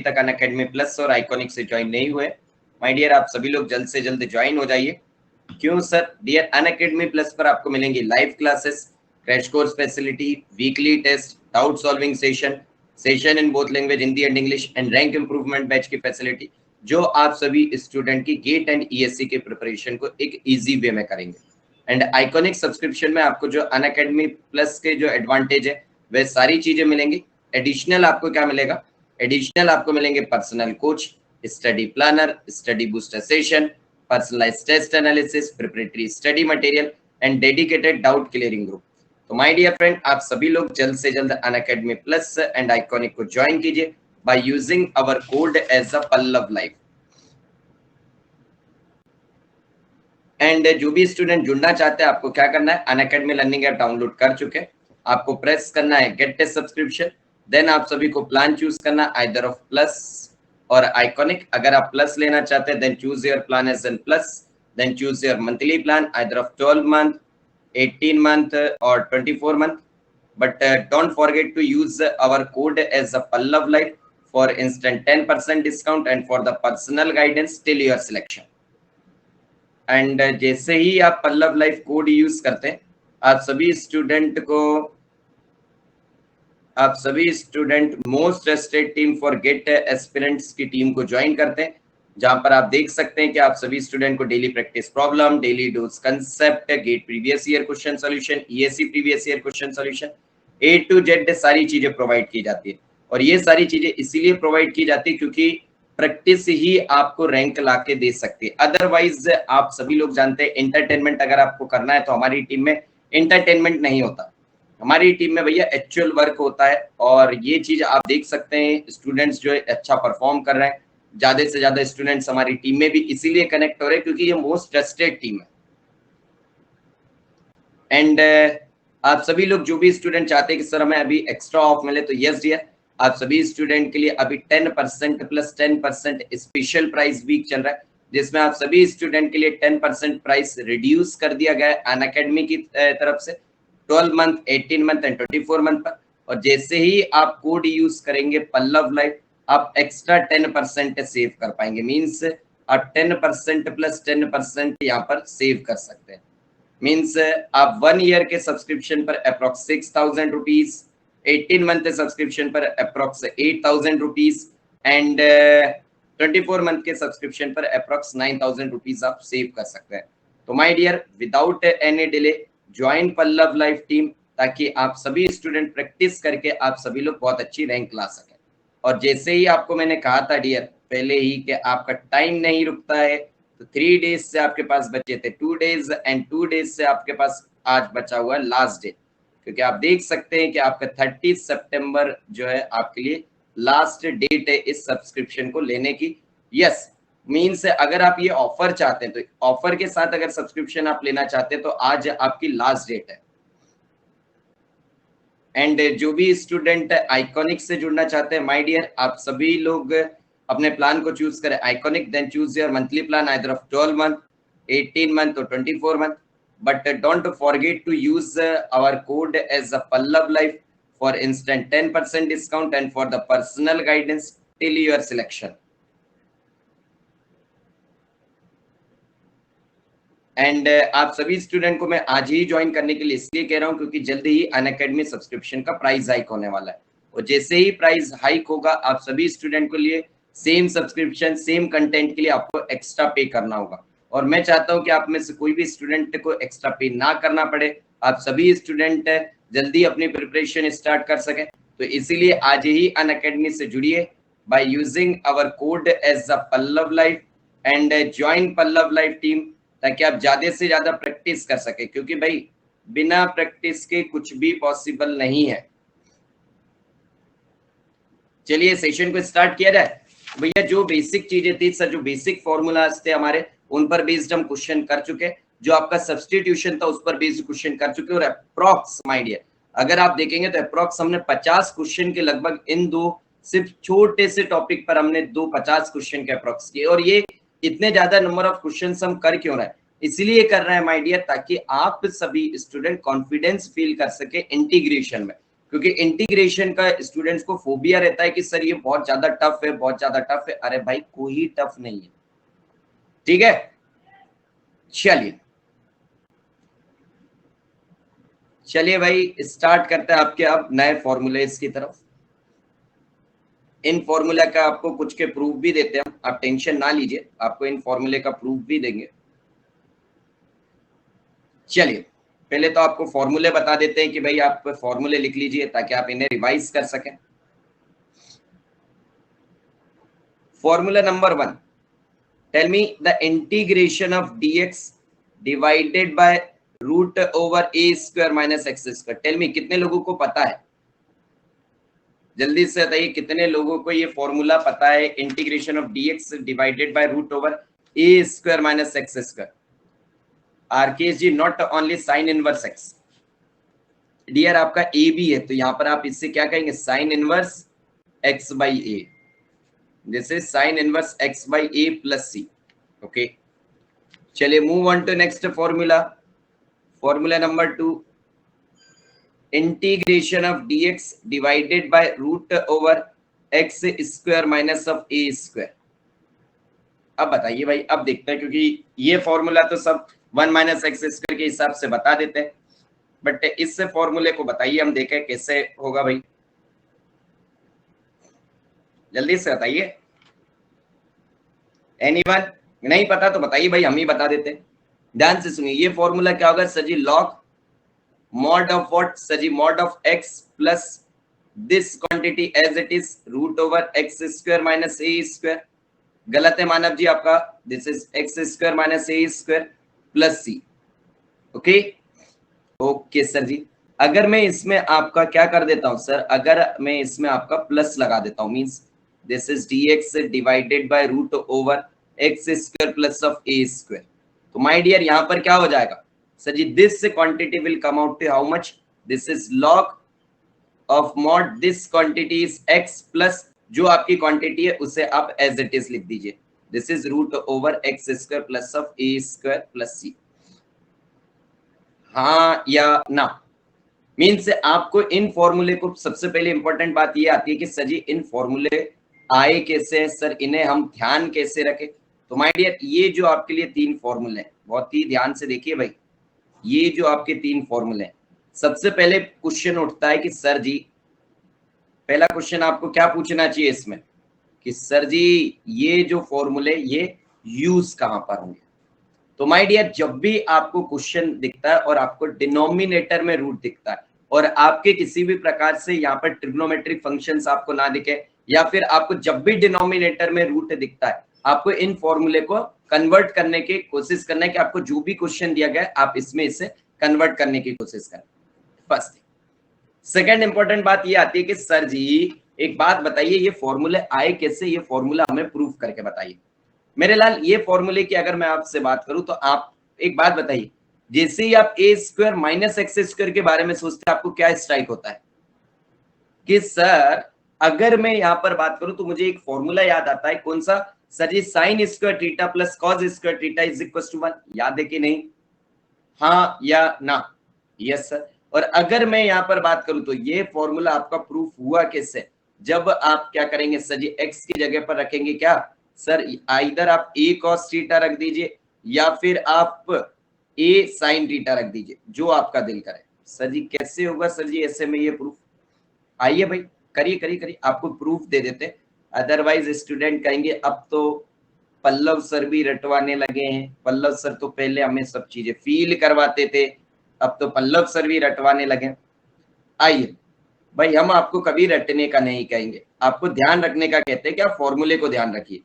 तक Unacademy plus और iconic से ज्वाइन नहीं हुए, माय डियर आप सभी लोग जल्द से जल्द ज्वाइन हो जाइए। क्यों सर? डियर, अनअकैडमी प्लस पर आपको मिलेंगी live classes, crash course facility, weekly test, doubt solving session in both language Hindi and English and rank improvement batch की फैसिलिटी, जो आप सभी स्टूडेंट की गेट एंड ईएससी के प्रिपरेशन को एक इजी वे में करेंगे। एंड आइकॉनिक सब्सक्रिप्शन में आपको जो अनअकैडमी प्लस के जो एडवांटेज है वह सारी चीजें मिलेंगी। एडिशनल आपको क्या मिलेगा? एडिशनल आपको मिलेंगे personal coach, study planner, study booster session, personalized test analysis, preparatory study material and dedicated doubt clearing group। तो माय डियर फ्रेंड, आप सभी लोग जल्द से जल्द अनअकैडमी प्लस एंड आइकॉनिक को ज्वाइन कीजिए by using our code as a Pallav life. And जो भी स्टूडेंट जुड़ना चाहते हैं, आपको क्या करना है, अनअकैडमी लर्निंग ऐप डाउनलोड कर चुके हैं, आपको प्रेस करना है गेट टेस्ट सब्सक्रिप्शन। देन आप सभी को प्लान चूज करना आइदर ऑफ प्लस और आइकॉनिक। अगर आप प्लस लेना चाहते हैं then choose your plan as an plus, then choose your monthly plan either of 12 month, 18 month or 24 month। But don't forget to use our code as a Pallav Life for instant 10% discount and for the personal guidance till your selection। And जैसे ही आप Pallav life code use करते हैं, आप सभी student most trusted team for GATE aspirants की team को join करते हैं, जहां पर आप देख सकते हैं कि आप सभी स्टूडेंट को daily practice problem, daily dose concept, GATE previous year question solution, ESC previous year question solution, A to Z सारी चीजें प्रोवाइड की जाती है। और ये सारी चीजें इसीलिए प्रोवाइड की जाती है क्योंकि प्रैक्टिस ही आपको रैंक लाके दे सकती है। अदरवाइज आप सभी लोग जानते हैं एंटरटेनमेंट अगर आपको करना है तो हमारी टीम में एंटरटेनमेंट नहीं होता, हमारी टीम में भैया एक्चुअल वर्क होता है। और ये चीज आप देख सकते हैं, स्टूडेंट्स जो है अच्छा परफॉर्म कर रहे हैं, ज्यादा से ज्यादा स्टूडेंट्स हमारी टीम में भी इसीलिए कनेक्ट हो रहे हैं क्योंकि ये मोस्ट ट्रस्टेड टीम है। एंड आप सभी लोग जो भी स्टूडेंट चाहते हैं कि सर हमें अभी एक्स्ट्रा ऑफ मिले, तो यस डियर, आप सभी स्टूडेंट के लिए अभी 10% प्लस 10% स्पेशल प्राइस वीक चल रहा है, जिसमें आप सभी स्टूडेंट के लिए 10% प्राइस रिड्यूस कर दिया गया है अनअकैडमी की तरफ से 12 month, 18 month एंड 24 month पर। और जैसे ही आप कोड यूज करेंगे पल्लव लाइफ, आप एक्स्ट्रा 10% सेव कर पाएंगे। मीन्स आप 10% प्लस 10% यहाँ पर सेव कर सकते हैं। मीन्स आप 1 ईयर के सब्सक्रिप्शन पर अप्रोक्स 6,000 रुपीज, 18 मंथ सब्सक्रिप्शन पर अप्रोक्स 8,000 रुपीज एंड 24 मंथ के सब्सक्रिप्शन पर अप्रोक्स 9,000 रुपीज आप सेव कर सकते हैं। तो my dear, without any delay join Pallav life team, ताकि आप सभी स्टूडेंट प्रैक्टिस करके आप सभी लोग बहुत अच्छी रैंक ला सकें। और जैसे ही आपको मैंने कहा था डियर पहले ही कि आपका टाइम नहीं रुकता है, तो 3 डेज से आपके पास बचे थे 2 days एंड 2 days से आपके पास आज बचा हुआ है लास्ट डे, क्योंकि आप देख सकते हैं कि आपका 30 सितंबर जो है आपके लिए लास्ट डेट है इस सब्सक्रिप्शन को लेने की। यस, मीन्स अगर आप ये ऑफर चाहते हैं तो ऑफर के साथ अगर सब्सक्रिप्शन आप लेना चाहते हैं तो आज आपकी लास्ट डेट है। एंड जो भी स्टूडेंट आइकॉनिक से जुड़ना चाहते हैं माय डियर, आप सभी लोग अपने प्लान को चूज करें iconic, then choose your monthly plan either of 12 month, 18 month और 24 month। But don't forget to use our code as a Pallav life for instant 10% discount and for the personal guidance till your selection. And आप सभी student को मैं आज ही join करने के लिए इसलिए कह रहा हूं क्योंकि जल्दी ही अनअकैडमी सब्सक्रिप्शन का प्राइस हाइक होने वाला है। और जैसे ही प्राइस हाइक होगा आप सभी स्टूडेंट के लिए सेम सब्सक्रिप्शन सेम कंटेंट के लिए आपको एक्स्ट्रा पे करना होगा। और मैं चाहता हूं कि आप में से कोई भी स्टूडेंट को एक्स्ट्रा पे ना करना पड़े, आप सभी स्टूडेंट जल्दी अपनी प्रिपरेशन स्टार्ट कर सके। तो इसीलिए आज ही अनअकैडमी से जुड़िए by using our code as a Pallav life and join Pallav life team, ताकि आप ज्यादा से ज्यादा प्रैक्टिस कर सके, क्योंकि भाई बिना प्रैक्टिस के कुछ भी पॉसिबल नहीं है। चलिए सेशन को स्टार्ट किया जाए। भैया जो बेसिक चीजें थी सर, जो बेसिक फॉर्मूलाज थे हमारे, उन पर बेस्ड हम क्वेश्चन कर चुके। जो आपका सब्स्टिट्यूशन था उस पर बेस्ड क्वेश्चन कर चुके। और अप्रॉक्स माय डियर अगर आप देखेंगे तो अप्रॉक्स हमने 50 क्वेश्चन के लगभग इन दो सिर्फ छोटे से टॉपिक पर हमने 50 क्वेश्चन के अप्रॉक्स किए। और ये इतने ज्यादा नंबर ऑफ क्वेश्चंस हम कर क्यों रहे हैं? इसलिए कर रहे हैं माय डियर ताकि आप सभी स्टूडेंट कॉन्फिडेंस फील कर सके इंटीग्रेशन में। क्योंकि इंटीग्रेशन का स्टूडेंट्स को फोबिया रहता है कि सर ये बहुत ज्यादा टफ है, बहुत ज्यादा टफ है। अरे भाई कोई टफ नहीं है, ठीक है। चलिए चलिए भाई स्टार्ट करते हैं आपके अब नए फॉर्मूलेस की तरफ। इन फॉर्मूला का आपको कुछ के प्रूफ भी देते हैं, आप टेंशन ना लीजिए, आपको इन फॉर्मूले का प्रूफ भी देंगे। चलिए पहले तो आपको फॉर्मूले बता देते हैं कि भाई आप फॉर्मूले लिख लीजिए ताकि आप इन्हें रिवाइज कर सकें। Formula number 1, tell me the integration of dx divided by root over A square minus x square. Tell me कितने लोगों को पता है, जल्दी से बताइए कितने लोगों को ये फॉर्मूला पता है, integration of dx divided by root over A square minus x square. Arkesh ji not only sine inverse X, dear आपका ए भी है तो यहां पर आप इससे क्या कहेंगे, sine inverse X by A, this is sine inverse X by A plus C. Okay चलिए move on to next formula. Formula number 2, integration of dx divided by root over x square minus of A square. अब बताइए भाई, अब देखते हैं क्योंकि ये formula तो सब 1 माइनस एक्स स्क्वायर के हिसाब से बता देते हैं, बट इस फॉर्मूले को बताइए, हम देखें कैसे होगा भाई, जल्दी से बताइए। एनीवन नहीं पता तो बताइए भाई, हम ही बता देते हैं। ध्यान से सुनिए, ये फॉर्मूला क्या होगा sir ji, log mod of what sir ji, mod of x plus this quantity as it is root over x square minus A square. गलत है मानव जी आपका, this is x square minus A square plus C. Okay okay sir ji, अगर मैं इसमें आपका क्या कर देता हूं सर, अगर मैं इसमें आपका प्लस लगा देता हूं, means this is dx divided by root over x square plus of A square, तो माय डियर यहां पर क्या हो जाएगा sir ji, this quantity will come out to how much, this is log of mod this quantity is x plus जो आपकी quantity है उसे आप एज इट इज लिख दीजिए, this is root over x square plus of A square plus सी। हाँ या ना, मीन्स आपको इन फॉर्मूले को, सबसे पहले इंपॉर्टेंट बात ये आती है कि सर जी इन फॉर्मूले आए कैसे हैं सर, इन्हें हम ध्यान कैसे रखें। तो माय डियर ये जो आपके लिए 3 फॉर्मूले हैं, बहुत ही ध्यान से देखिए भाई, ये जो आपके 3 फॉर्मूले हैं, सबसे पहले क्वेश्चन उठता है कि सर जी, पहला क्वेश्चन आपको क्या पूछना चाहिए इसमें कि सर जी ये जो फॉर्मूले ये यूज कहां पर होंगे। तो माय डियर जब भी आपको क्वेश्चन दिखता है और आपको डिनोमिनेटर में रूट दिखता है और आपके किसी भी प्रकार से यहाँ पर ट्रिग्नोमेट्रिक फंक्शंस आपको ना दिखे, या फिर आपको जब भी डिनोमिनेटर में रूट दिखता है, आपको इन फॉर्मूले को कन्वर्ट करने की कोशिश करना है कि आपको जो भी क्वेश्चन दिया गया है आप इसमें इसे कन्वर्ट करने की कोशिश करें। First thing. सेकेंड इंपॉर्टेंट बात ये आती है कि सर जी एक बात बताइए, ये फॉर्मूले आए कैसे, ये फॉर्मूला हमें प्रूफ करके बताइए। मेरे लाल ये फॉर्मूले की अगर मैं आपसे बात करूं तो आप एक बात बताइए, जैसे ही आप ए स्क्वायर माइनस एक्स स्क्वायर के बारे में सोचते हैं आपको क्या स्ट्राइक होता है कि सर अगर मैं यहां पर बात करूं तो मुझे एक फॉर्मूला याद आता है, कौन सा sir ji, sine square theta plus cos square theta is equal to 1। याद है कि नहीं, हाँ या ना, यस सर। और अगर मैं यहां पर बात करूं तो ये फॉर्मूला आपका प्रूफ हुआ कैसे, जब आप क्या करेंगे सर जी, एक्स की जगह पर रखेंगे क्या सर, इधर आप ए कॉस थीटा रख दीजिए या फिर आप ए साइन थीटा रख दीजिए, जो आपका दिल करे। सर जी कैसे होगा सर जी ऐसे में ये प्रूफ, आइए भाई करिए करिए करिए, आपको प्रूफ दे देते, अदरवाइज स्टूडेंट कहेंगे अब तो पल्लव सर भी रटवाने लगे हैं, पल्लव सर तो पहले हमें सब चीजें फील करवाते थे, अब तो पल्लव सर भी रटवाने लगे। आइए भाई हम आपको कभी रटने का नहीं कहेंगे, आपको ध्यान रखने का कहते हैं कि आप फॉर्मूले को ध्यान रखिए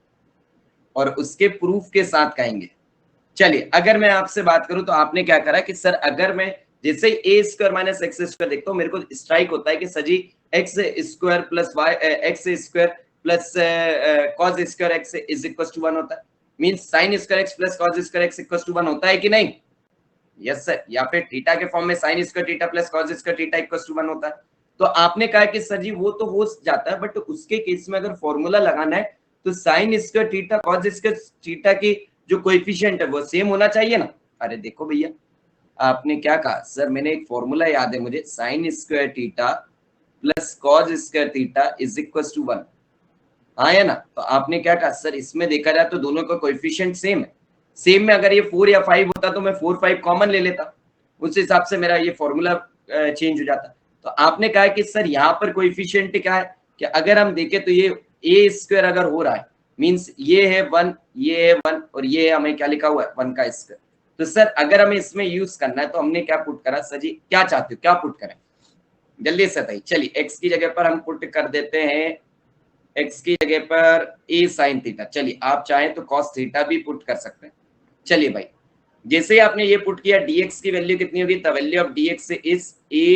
और उसके प्रूफ के साथ कहेंगे। चलिए अगर मैं आपसे बात करूं तो आपने क्या करा कि सर अगर मैं जैसे a square minus x square देखता हूं, मेरे को स्ट्राइक होता है कि sir ji x square plus y x square plus cos square x is equal to 1 होता है, means sine square x plus cos square x equal to 1 होता है कि नहीं, यस सर। या फिर थीटा के फॉर्म में sine square theta plus cos square theta equal to 1 होता है। तो आपने कहा कि सर जी वो तो हो जाता है, बट उसके केस में अगर फॉर्मूला लगाना है तो sign square theta cos square theta की जो कोएफिशिएंट है वो सेम होना चाहिए ना। अरे देखो भैया आपने क्या कहा सर, मैंने एक फॉर्मूला याद है मुझे, sine square theta plus cos square theta is equal to 1। हाँ है ना? तो आपने क्या कहा सर, इसमें देखा जाए तो दोनों का कोएफिशिएंट सेम है। सेम में अगर ये 4 या 5 होता तो मैं 4 5 कॉमन ले लेता, उस हिसाब से मेरा ये फॉर्मूला चेंज हो जाता। तो आपने कहा कि सर यहाँ पर कोएफिशिएंट क्या है कि अगर हम देखें तो ये ए स्क्वायर अगर हो रहा है मींस ये है 1, ये है 1 और ये है हमें क्या लिखा हुआ है 1 का स्क्वायर। तो सर अगर हमें इसमें यूज करना है तो हमने क्या पुट करा सर जी, क्या चाहते हो क्या पुट करें जल्दी से बताइए। चलिए x की जगह पर हम पुट कर देते हैं, x की जगह पर a sin थीटा। चलिए आप चाहें तो cos थीटा भी पुट कर सकते हैं। चलिए भाई जैसे ही आपने ये पुट किया dx की वैल्यू कितनी होगी, the value of dx is a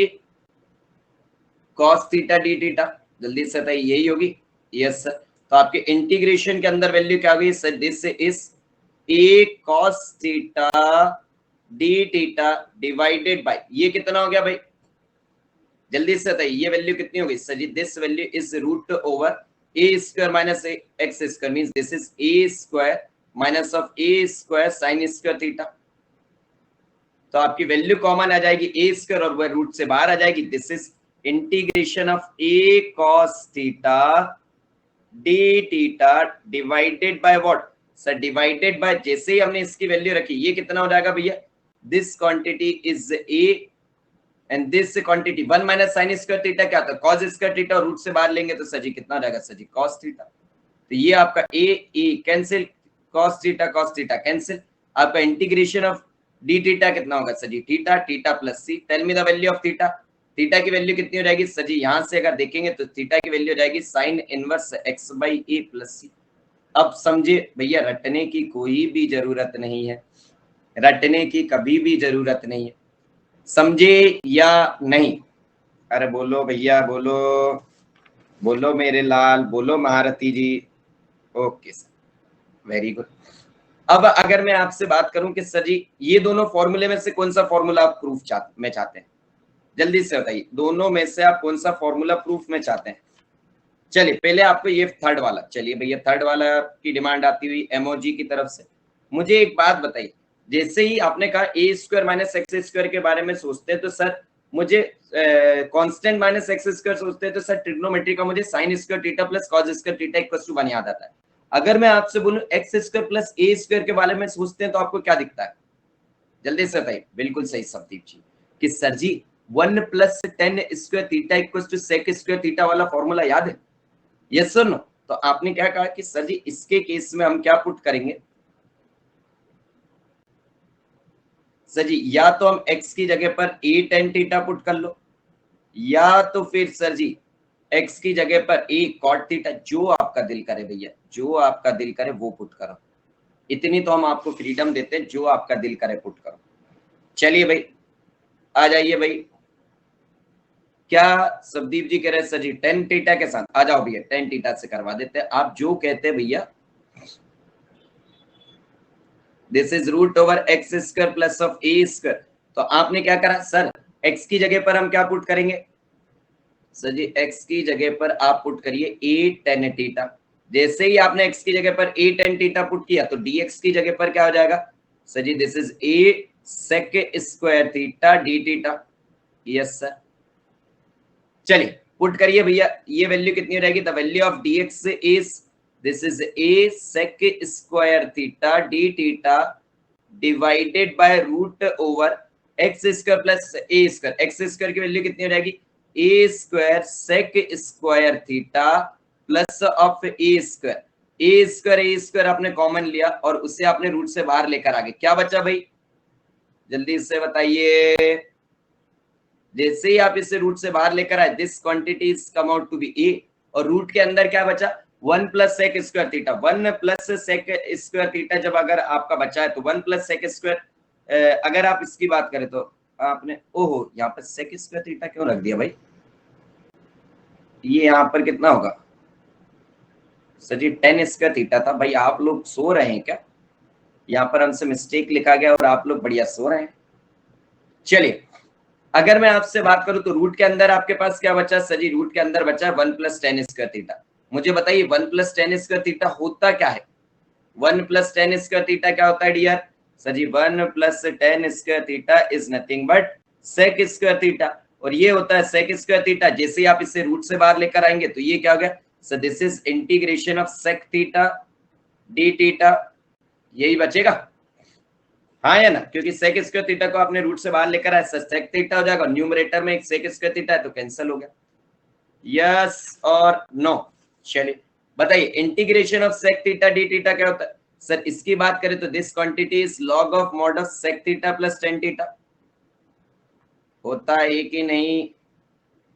cos theta d theta. जल्दी से बताइए यही होगी, यस सर। तो आपके इंटीग्रेशन के अंदर वैल्यू क्या होगी sir, this is a cos theta d theta divided by ये कितना हो गया भाई, जल्दी से बताइए ये वैल्यू कितनी होगी sir ji, this value is root over a square minus x square means this is a square minus of a square sin square theta. तो आपकी वैल्यू कॉमन आ जाएगी a स्क्वायर और वह रूट से बाहर आ जाएगी, this is integration of a cos theta d theta divided by what sir, divided by जैसे ही हमने इसकी वैल्यू रखी ये कितना हो जाएगा भैया, this quantity is a and this quantity 1 minus sign square theta क्या था cos स्क्वायर थीटा और रूट से बाहर लेंगे तो सर जी कितना हो जाएगा सर जी cos थीटा। तो ये आपका a cancel, cos theta cancel, आपका इंटीग्रेशन ऑफ d थीटा कितना होगा sir ji theta theta plus c। Tell me the value of theta, theta की वैल्यू कितनी हो जाएगी सर जी, यहां से अगर देखेंगे तो थीटा की वैल्यू हो जाएगी sin inverse x by a plus c। अब समझे भैया रटने की कोई भी जरूरत नहीं है, रटने की कभी भी जरूरत नहीं है, समझे या नहीं? अरे बोलो भैया बोलो, बोलो मेरे लाल, बोलो महारथी जी। Okay sir, very good. अब अगर मैं आपसे बात करूं कि सर जी ये दोनों फॉर्मूले में से कौन सा फॉर्मूला आप प्रूफ में चाहते हैं, जल्दी से बताइए दोनों में से आप कौन सा फॉर्मूला प्रूफ में चाहते हैं। चलिए पहले आपको ये थर्ड वाला, चलिए भैया थर्ड वाला की डिमांड आती हुई एमओजी की तरफ से। मुझे एक बात बताइए, जैसे ही आपने कहा ए स्क्वायर माइनस एक्स स्क्वायर के बारे में सोचते हैं तो सर मुझे कांस्टेंट माइनस एक्स स्क्वायर सोचते हैं तो सर ट्रिग्नोमेट्री का मुझे sine square theta plus cos square theta equal to 1 याद आता है। अगर मैं आपसे बोलूं x square plus a square के बारे में सोचते हैं तो आपको क्या दिखता है, जल्दी से बताइए। बिल्कुल सही सबदीप जी कि sir ji 1 plus tan square theta equal to sec square theta वाला फॉर्मूला याद है, यस सर नो? तो आपने क्या कहा कि सर जी इसके केस में हम क्या पुट करेंगे सर जी, या तो हम x की जगह पर a tan थीटा पुट कर लो या तो फिर सर जी x की जगह पर a cot थीटा, जो आपका दिल करे भैया, जो आपका दिल करे वो पुट करो। इतनी तो हम आपको फ्रीडम देते हैं, जो आपका दिल करे पुट करो। चलिए भाई आ जाइए भाई, क्या सबदीप जी कह रहे हैं सर जी tan थीटा के साथ, आ जाओ भैया tan थीटा से करवा देते हैं, आप जो कहते हैं भैया। This is root over x square plus of A square. तो आपने क्या करा सर, x की जगह पर हम क्या पुट करेंगे सर जी, x की जगह पर आप पुट करिए a tan थीटा। जैसे ही आपने x की जगह पर a tan थीटा पुट किया तो dx की जगह पर क्या हो जाएगा sir ji, this is a sec square theta d theta. Yes sir, चलिए पुट करिए भैया, ये वैल्यू कितनी हो जाएगी, the value of dx is this is a sec square theta d theta divided by root over x square plus a square. X square की value कितनी हो जाएगी a square sec square theta plus of A square. A square आपने common लिया और उसे आपने root से बाहर लेकर आ गए, क्या बचा भाई जल्दी से बताइए। जैसे ही आप इसे रूट से बाहर लेकर आए this quantity is come out to be a, और रूट के अंदर क्या बचा 1 plus sec square theta. 1 plus sec square theta जब अगर आपका बचा है तो 1 प्लस सेक स्क्वायर, अगर आप इसकी बात करें तो आपने ओहो यहाँ पर सेक स्क्वायर थीटा क्यों रख दिया भाई, ये यहाँ पर कितना होगा सर जी 10 स्क्वायर थीटा था। भाई आप लोग सो रहे हैं क्या, यहाँ पर हमसे मिस्टेक लिखा गया और आप लोग बढ़िया सो रहे हैं। चलिए अगर मैं आपसे बात करूं तो रूट के अंदर आपके पास क्या बचा सर जी, रूट के अंदर बचा 1 प्लस टेन स्क्वायर थीटा। मुझे बताइए 1 प्लस टेन स्क्वायर थीटा होता क्या है, 1 प्लस टेन स्क्वायर थीटा क्या होता है dear sir ji, 1 plus tan square theta is nothing but sec square theta. और ये होता है sec स्क्वायर थीटा। जैसे ही आप इसे रूट से बाहर लेकर आएंगे तो ये क्या हो गया, सो this is integration of sec theta d theta, यही बचेगा, हाँ या ना, क्योंकि sec स्क्वायर थीटा को आपने रूट से बाहर लेकर आया, sec थीटा हो जाएगा, न्यूमरेटर में एक sec स्क्वायर थीटा है तो कैंसिल हो गया, यस और नो। चलिए बताइए integration of sec theta d theta क्या होता है सर, इसकी बात करें तो this quantity is log of mod of sec theta plus tan theta, होता है कि नहीं?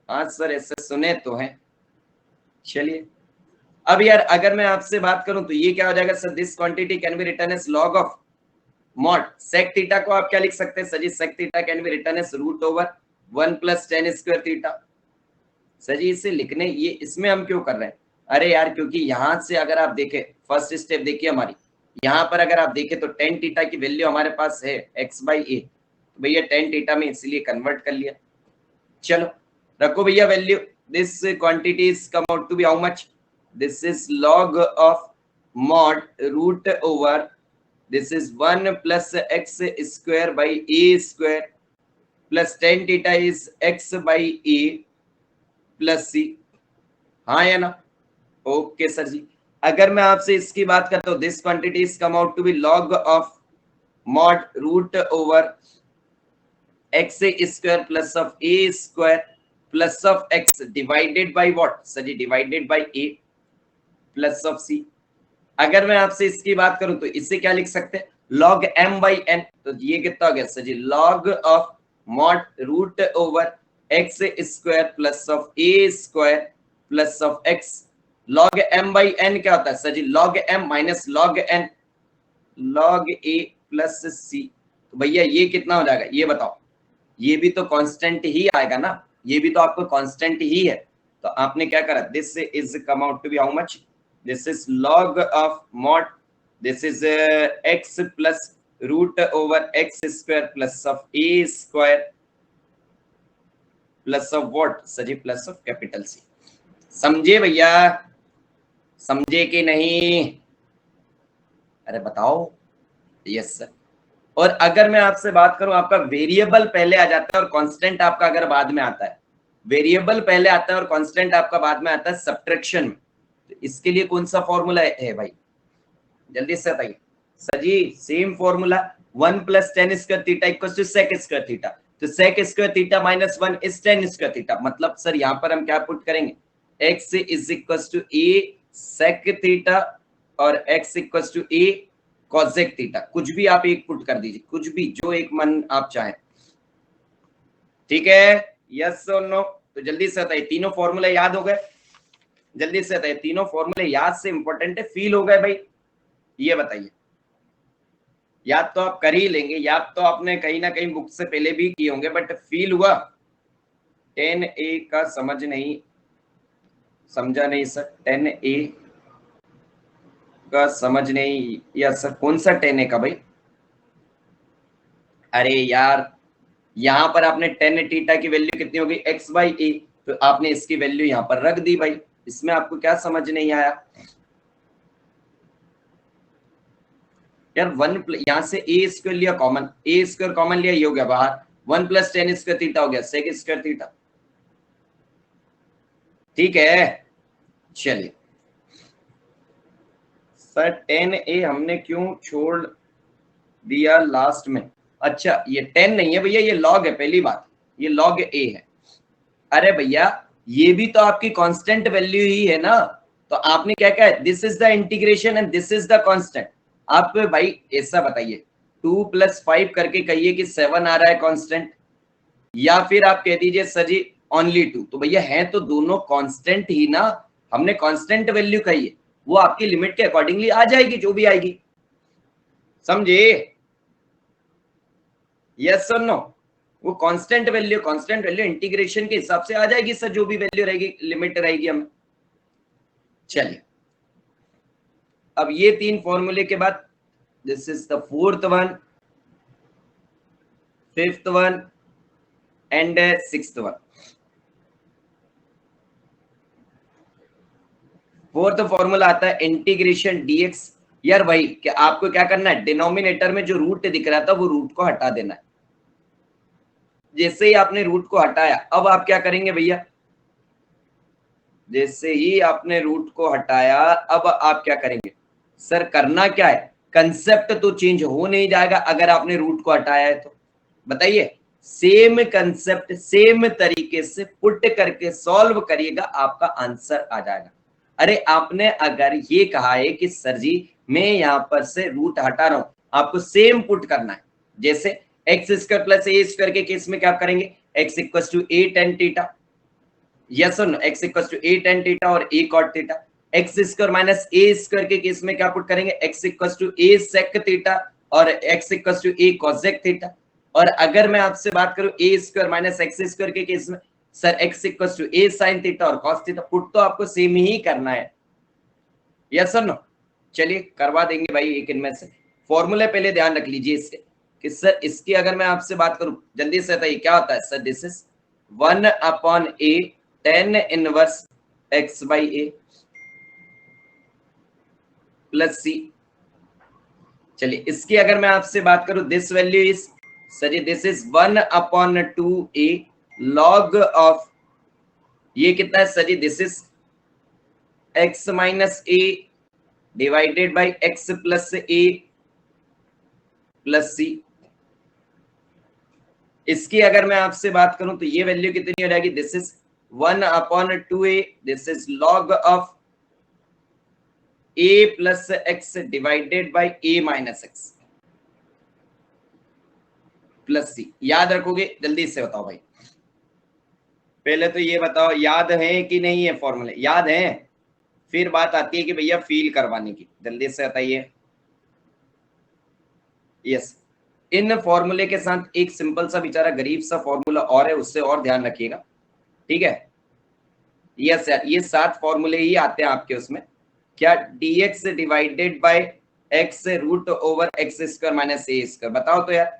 हाँ सर ऐसे सुने तो हैं। चलिए अब यार अगर मैं आपसे बात करूं तो ये क्या हो जाएगा sir, this quantity can be written as log of mod sec theta को आप क्या लिख सकते हैं सर जी, sec थीटा can be written as root over 1 plus tan square theta. Sir ji इसे लिखने ये इसमें हम क्यों कर रहे हैं, अरे यार क्योंकि यहां से अगर आप देखें फर्स्ट स्टेप देखिए हमारी, यहाँ पर अगर आप देखें तो tan थीटा की वैल्यू हमारे पास है x बाई ए, तो भैया tan थीटा में इसलिए कन्वर्ट कर लिया। चलो रखो भैया value, this quantity is come out to be how much, this is log of mod root over this is 1 plus x square by a square plus tan theta is x by A plus सी, हाँ या ना? Okay sir ji अगर मैं आपसे इसकी बात करता हूं, this quantity is come out to be log of mod root over x square plus of A square plus of x divided by what sir ji, divided by a plus of c. अगर मैं आपसे इसकी बात करूं तो इसे क्या लिख सकते हैं, log m बाई n, तो ये कितना हो गया sir ji, log of mod root over x square plus of A square plus of x, log m by n क्या होता है sir ji, log m minus log n log a plus c, तो भैया ये कितना हो जाएगा ये बताओ, ये भी तो कांस्टेंट ही आएगा ना, ये भी तो आपको कांस्टेंट ही है, तो आपने क्या करा, this is come out to be how much, this is log of mod this is x plus root over x square plus of A square plus of what sir ji, plus of capital C. समझे भैया, समझे कि नहीं? अरे बताओ, yes sir. और अगर मैं आपसे बात करूं, आपका वेरिएबल पहले आ जाता है और कांस्टेंट आपका अगर बाद में आता है, वेरिएबल पहले आता है और कांस्टेंट आपका बाद में आता है सब्ट्रैक्शन में, तो इसके लिए कौन सा फॉर्मूला है भाई, जल्दी से बताइए sir ji. Same formula 1 plus tan square theta equals to sec square theta, तो sec square theta minus 1 is tan square theta, मतलब सर यहाँ पर हम क्या पुट करेंगे, x is equals to a sec theta और x equals to a cosec theta, कुछ भी आप एक पुट कर दीजिए, कुछ भी जो एक मन आप चाहें, ठीक है, यस और नो। तो जल्दी से बताइए तीनों फॉर्मूले याद हो गए, जल्दी से बताइए तीनों फॉर्मूले याद से इंपॉर्टेंट है, फील हो गए भाई, ये बताइए, याद तो आप कर ही लेंगे, याद तो आपने कहीं ना कहीं बुक से पहले भी किए होंगे, बट फील हुआ, 10A का समझ नहीं, समझा नहीं सर, 10A का समझ नहीं, या सर कौन सा 10A का भाई, अरे यार यहाँ पर आपने tan थीटा की वैल्यू कितनी होगी x बाई ए, तो आपने इसकी वैल्यू यहाँ पर रख दी भाई, इसमें आपको क्या समझ नहीं आया यार, 1 यहाँ से ए स्क्वायर लिया कॉमन, ए स्क्वायर कॉमन लिया, ये हो गया बाहर, 1 प्लस tan स्क्वायर थीटा हो गया sec स्क्वायर थीटा, ठीक है। चलिए सर 10A हमने क्यों छोड़ दिया लास्ट में, अच्छा ये 10 नहीं है भैया, ये log है, पहली बात ये log a है, अरे भैया ये भी तो आपकी कांस्टेंट वैल्यू ही है ना, तो आपने क्या कहा, this is the integration and this is the constant, आप भाई ऐसा बताइए 2 प्लस 5 करके कहिए कि 7 आ रहा है कांस्टेंट, या फिर आप कह दीजिए सर जी ओनली 2, तो भैया है तो दोनों कांस्टेंट ही ना, हमने कांस्टेंट वैल्यू कही है, वो आपकी लिमिट के अकॉर्डिंगली आ जाएगी जो भी आएगी, समझे, यस और नो, वो कांस्टेंट वैल्यू इंटीग्रेशन के हिसाब से आ जाएगी सर, जो भी वैल्यू रहेगी लिमिट रहेगी हमें। चलिए अब ये तीन फॉर्मूले के बाद this is the fourth one, fifth one and sixth one. Fourth formula आता है इंटीग्रेशन डीएक्स, यार भाई क्या आपको क्या करना है, डिनोमिनेटर में जो रूट दिख रहा था वो रूट को हटा देना है, जैसे ही आपने रूट को हटाया, अब आप क्या करेंगे भैया, जैसे ही आपने रूट को हटाया अब आप क्या करेंगे, सर करना क्या है, कंसेप्ट तो चेंज हो नहीं जाएगा अगर आपने रूट को हटाया है तो। बताइए, सेम कंसेप्ट सेम तरीके से पुट करके सॉल्व करिएगा, आपका आंसर आ जाएगा। अरे आपने अगर ये कहा है कि सर जी मैं यहां पर से रूट हटा रहा हूं, आपको सेम पुट करना है। जैसे x square plus a square के केस में क्या करेंगे, x equal to a tan theta, yes और no, x equal to a tan theta और a cot theta. X square minus A square के केस में क्या पुट करेंगे, x equal to a sec theta और x equal to a cosec theta. और अगर मैं आपसे बात करूं a square minus x square के केस में, sir x equal to a sine theta और cos थीटा, पुट तो आपको सेम ही करना है, यस और नो। चलिए करवा देंगे भाई एक इनमें से। फॉर्मूले पहले ध्यान रख लीजिए इसके, कि सर इसकी अगर मैं आपसे बात करूं जल्दी से बताइए क्या होता है, sir this is 1/a tan inverse x by a plus c। चलिए इसकी अगर मैं आपसे बात करूं, this value is, sir this is 1/2a log of, ये कितना है sir ji, this is x minus a divided by x plus a plus c। इसकी अगर मैं आपसे बात करूं तो ये वैल्यू कितनी हो जाएगी, this is 1/2a, this is log of a plus x divided by a minus x plus c। याद रखोगे, जल्दी से बताओ भाई, पहले तो ये बताओ याद है कि नहीं है, फॉर्मूले याद है, फिर बात आती है कि भैया फील करवाने की, जल्दी से बताइए। यस, इन फॉर्मूले के साथ एक सिंपल सा बेचारा गरीब सा फॉर्मूला और है, उससे और ध्यान रखिएगा, ठीक है। यस यार, ये 7 फॉर्मूले ही आते हैं आपके उसमें, क्या, dx divided by x root over x square minus A square. बताओ तो यार,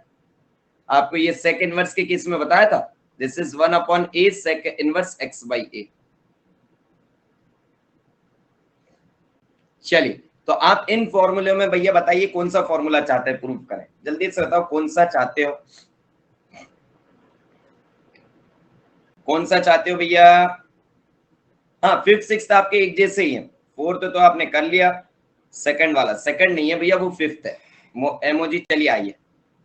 आपको ये सेक इनवर्स के केस में बताया था, this is 1/a sec inverse x by a। चलिए तो आप इन फॉर्मूले में भैया बताइए कौन सा फॉर्मूला चाहते हैं प्रूव करें, जल्दी से बताओ कौन सा चाहते हो, कौन सा चाहते हो भैया। हाँ, फिफ्थ सिक्स्थ आपके एक जैसे ही है, फोर्थ तो आपने कर लिया, सेकंड वाला सेकंड नहीं है भैया, वो फिफ्थ है। एमओजी चलिए आइए,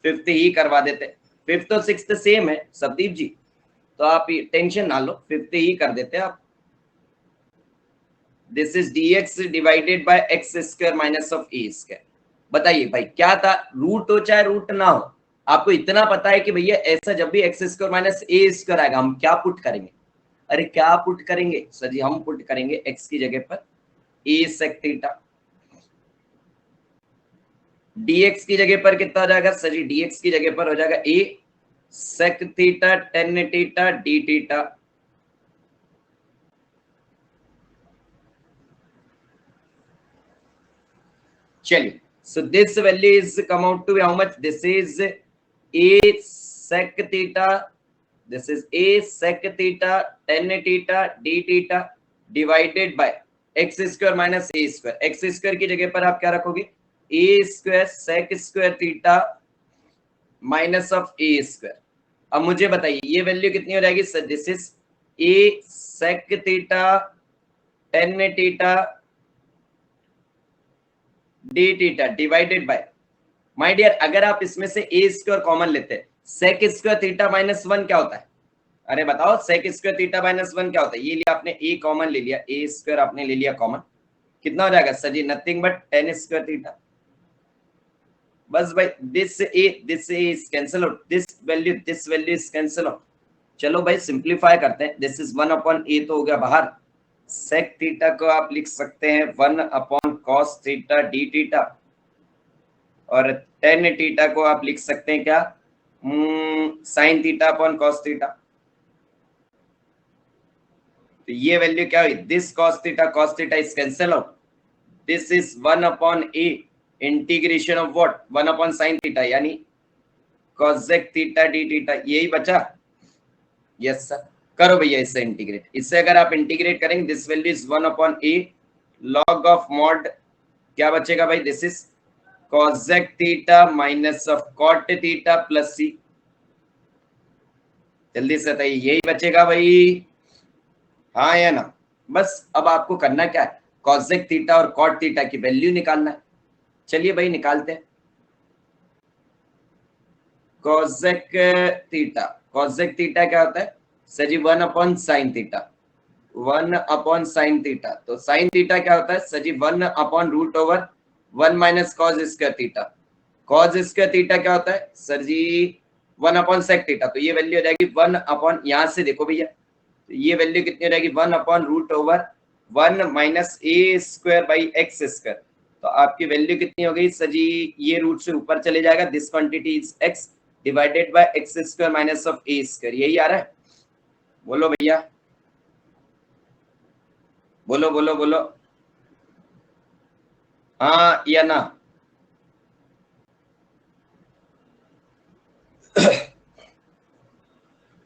फिफ्थ ही करवा देते, फिफ्थ और सिक्स्थ सेम है सबदीप जी, तो आप टेंशन ना लो, फिफ्थ ही कर देते आप। This is dx divided by x square minus of A square. बताइए भाई क्या था, रूट हो चाहे रूट ना हो, आपको इतना पता है कि भैया ऐसा जब भी एक्स स्क्वायर माइनस ए स्क्वायर आएगा हम क्या पुट करेंगे, अरे क्या पुट करेंगे सर जी, हम पुट करेंगे x की जगह पर ए सेक थीटा, dx की जगह पर कितना हो जाएगा सर जी, dx की जगह पर हो जाएगा a sec theta tan theta d theta. चलिए, so this value is come out to be how much, this is a sec theta, this is a sec theta tan theta d theta divided by x square minus a square। x square की जगह पर आप क्या रखोगे, a square sec square theta minus of a square। अब मुझे बताइए ये वैल्यू कितनी हो जाएगी sir, this is a sec theta tan theta d theta divided by, my dear अगर आप इसमें से ए स्क्वायर कॉमन लेते हैं, सेक स्क्वायर थीटा माइनस 1 क्या होता है, अरे बताओ सेक स्क्वायर थीटा माइनस 1 क्या होता है, ये लिया आपने ए कॉमन ले लिया, ए स्क्वायर आपने ले लिया कॉमन, कितना हो जाएगा sir ji, nothing but tan square theta. बस भाई this a is cancel out, this value is cancel out. चलो भाई सिंप्लीफाई करते हैं, दिस इज 1/a तो हो गया बाहर, सेक थीटा को आप लिख सकते हैं 1/cos थीटा डी थीटा, और टेन थीटा को आप लिख सकते हैं क्या, sine theta upon cos theta. तो ये वैल्यू क्या हुई, this cos theta is cancel out, this is 1/a integration of what, 1/sin theta यानी cosec थीटा डी थीटा, यही बचा। यस सर, करो भैया इससे इंटीग्रेट, इससे अगर आप इंटीग्रेट करेंगे this value is 1/a log of mod, क्या बचेगा भाई, this is cosec theta minus of cot theta plus c। जल्दी से बताइए, यही बचेगा भाई, हाँ या ना? बस अब आपको करना क्या है, कॉसेक थीटा और कॉट थीटा की वैल्यू निकालना है। चलिए भाई निकालते हैं। कॉसेक थीटा, कॉसेक थीटा क्या होता है सर जी? 1/sin theta, 1/sin theta. तो साइन थीटा क्या होता है सर जी? 1/√ओवर 1 minus cos square theta. Cos square theta क्या होता है सर जी? 1/sec theta. तो ये वैल्यू हो जाएगी 1 यहां से देखो भैया, तो ये वैल्यू कितनी हो जाएगी? 1/√1 minus A square by x square. तो आपकी वैल्यू कितनी हो गई सर जी? ये रूट से ऊपर चले जाएगा, this quantity is x divided by x square minus of A square. यही आ रहा है? बोलो भैया, बोलो बोलो बोलो, हाँ या ना?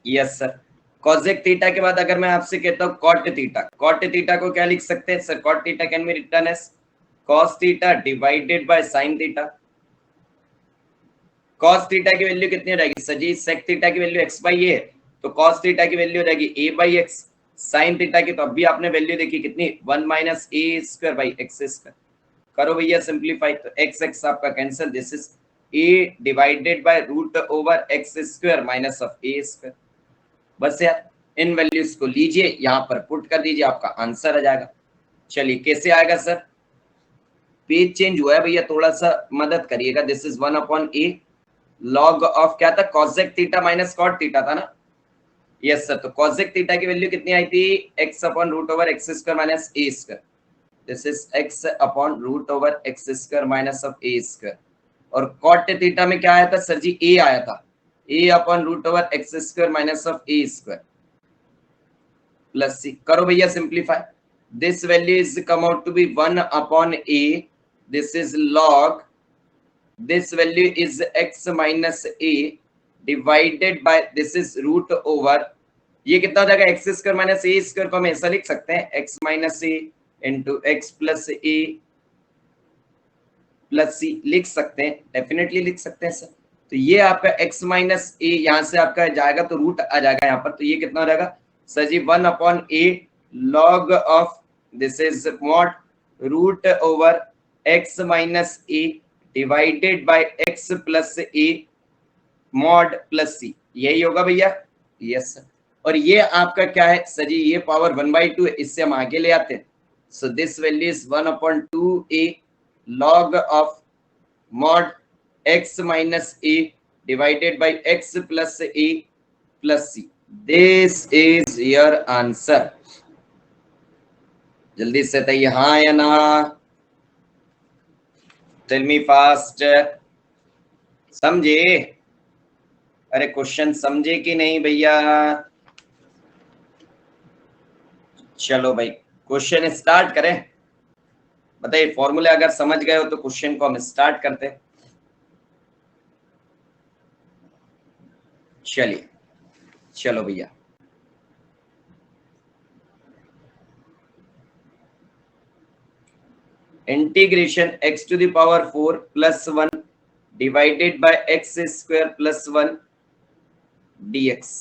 Yes sir. कॉसेक थीटा के बाद अगर मैं आपसे कहता हूँ कॉट थीटा, कॉट थीटा को क्या लिख सकते हैं sir? Cot theta can be written as cos theta divided by sine theta. Cos theta की वैल्यू कितनी हो जाएगी सर जी? सेक थीटा की वैल्यू एक्स बाई ए है, तो कॉस थीटा की वैल्यू हो जाएगी a by x. Sine theta की तो अभी आपने वैल्यू देखी कितनी? 1 minus A square by x square. करो भैया सिंप्लीफाई, तो एक्स एक्स आपका cancel, this is A divided by root over x square minus of A square. बस यार इन वैल्यूज को लीजिए, यहाँ पर पुट कर दीजिए, आपका आंसर आ जाएगा। चलिए कैसे आएगा सर? पेज चेंज हुआ है भैया, थोड़ा सा मदद करिएगा। This is 1/a log of क्या था? Cosec theta minus cot theta था ना? Yes sir. तो कॉसेक थीटा की वैल्यू कितनी आई थी? x/√x square minus A square. This is x/√x square minus of A square. और कॉट थीटा में क्या आया था सर जी? a आया था, a/√x square minus of A square plus c. करो भैया simplify, this value is come out to be 1/a, this is log, this value is x minus a divided by this is root over, ये कितना हो जाएगा? X square minus ए square को हम ऐसा लिख सकते हैं, एक्स माइनस ए इंटू एक्स प्लस ए प्लस सी लिख सकते हैं, डेफिनेटली लिख सकते हैं सर। तो ये आपका x माइनस ए यहाँ से आपका जाएगा तो रूट आ जाएगा यहाँ पर, तो ये कितना हो जाएगा sir ji? 1/a log of this is mod root over x minus a divided by x plus a mod plus c. यही होगा भैया? Yes sir. और ये आपका क्या है सर जी? ये पावर 1/2 है, इससे हम आगे ले आते हैं। So this value is 1/2a log of mod x minus a divided by x plus a plus c. This is your answer. जल्दी से बताइए हाँ या ना? Tell me fast. समझे? अरे क्वेश्चन समझे कि नहीं भैया? चलो भाई क्वेश्चन स्टार्ट करें। बताइए फॉर्मूले अगर समझ गए हो तो क्वेश्चन को हम स्टार्ट करते हैं। चलिए चलो भैया, integration x to the power 4 plus 1 divided by x square plus 1 dx।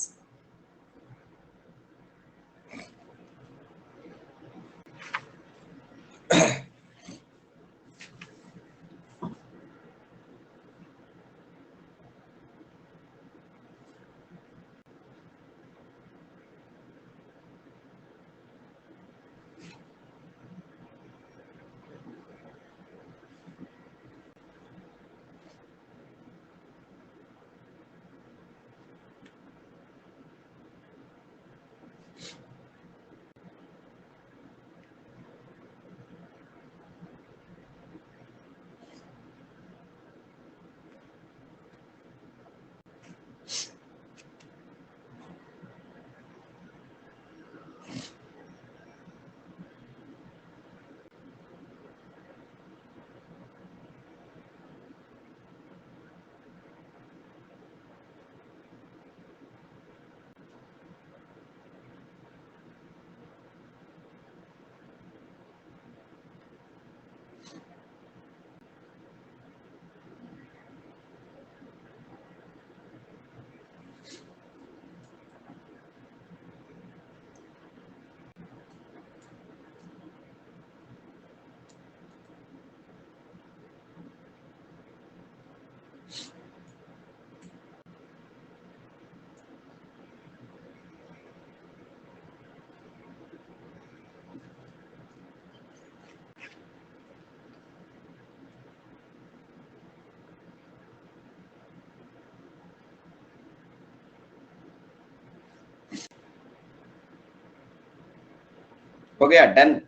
हो गया डन।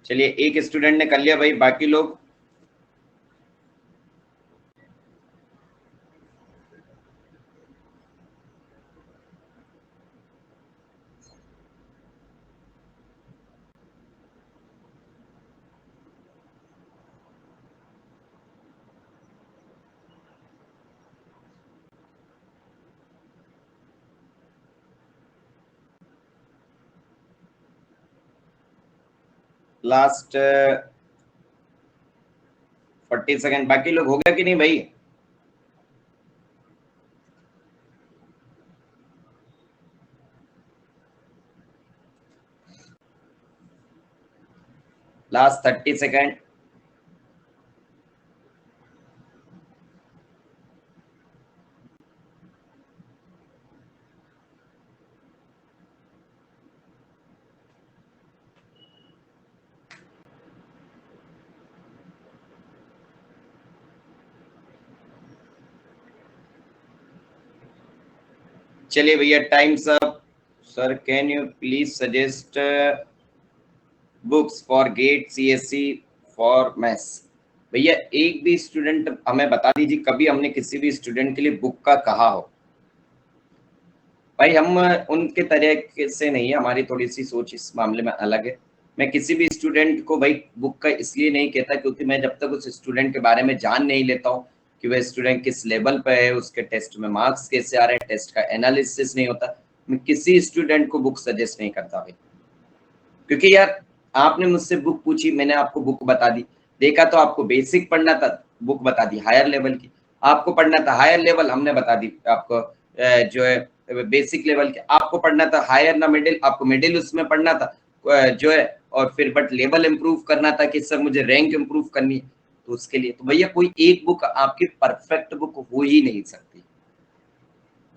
चलिए एक स्टूडेंट ने कर लिया भाई, बाकी लोग लास्ट 40 सेकेंड, बाकी लोग हो गया कि नहीं भाई? Last 30 second. चलिए भैया times up. Sir can you please suggest books for GATE CSC for maths? भैया एक भी स्टूडेंट हमें बता दीजिए कभी हमने किसी भी स्टूडेंट के लिए बुक का कहा हो। भाई हम उनके तरीके से नहीं है, हमारी थोड़ी सी सोच इस मामले में अलग है। मैं किसी भी स्टूडेंट को भाई बुक का इसलिए नहीं कहता क्योंकि मैं जब तक उस स्टूडेंट के बारे में जान नहीं लेता हूँ कि वह स्टूडेंट किस लेवल पे है, उसके टेस्ट में मार्क्स कैसे आ रहे हैं, टेस्ट का एनालिसिस नहीं होता, मैं किसी स्टूडेंट को बुक सजेस्ट नहीं करता भाई। क्योंकि यार आपने मुझसे बुक पूछी, मैंने आपको बुक बता दी, देखा तो आपको बेसिक पढ़ना था, बुक बता दी हायर लेवल की, आपको पढ़ना था हायर लेवल, हमने बता दी आपको जो है बेसिक लेवल के, आपको पढ़ना था हायर ना मिडिल, आपको मिडिल उसमें पढ़ना था जो है, और फिर बट लेवल इंप्रूव करना था कि सर मुझे रैंक इंप्रूव करनी है, तो उसके लिए तो भैया कोई एक बुक आपकी परफेक्ट बुक हो ही नहीं सकती,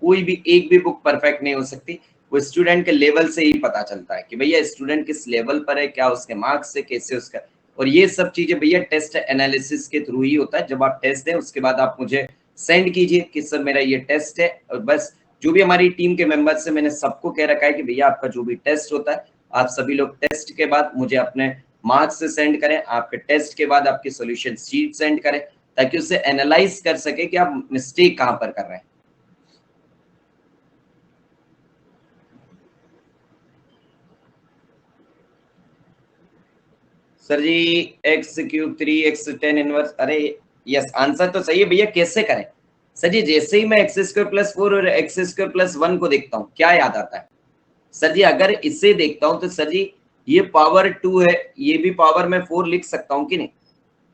कोई भी एक भी बुक परफेक्ट नहीं हो सकती। वो स्टूडेंट के लेवल से ही पता चलता है कि भैया स्टूडेंट किस लेवल पर है, क्या उसके मार्क्स से, कैसे उसका, और ये सब चीजें भैया टेस्ट एनालिसिस के थ्रू ही होता है। जब आप टेस्ट दें उसके बाद आप मुझे सेंड कीजिए कि सर मेरा ये टेस्ट है, और बस जो भी हमारी टीम के मेंबर्स से मैंने सबको कह रखा है कि भैया आपका जो भी टेस्ट होता है आप सभी लोग टेस्ट के बाद मुझे अपने मार्क्स से सेंड करें, आपके टेस्ट के बाद आपकी सोल्यूशन शीट सेंड करें, ताकि उसे एनालाइज कर सके कि आप मिस्टेक कहाँ पर कर रहे हैं। सर जी x³ 3 x tan 1, अरे यस आंसर तो सही है भैया, कैसे करें? सर जी जैसे ही मैं x² + 4 और x² + 1 को देखता हूँ क्या याद आता है? सर जी अगर इसे देखता हूँ तो सर जी ये पावर 2 है, ये भी पावर में 4 लिख सकता हूँ कि नहीं?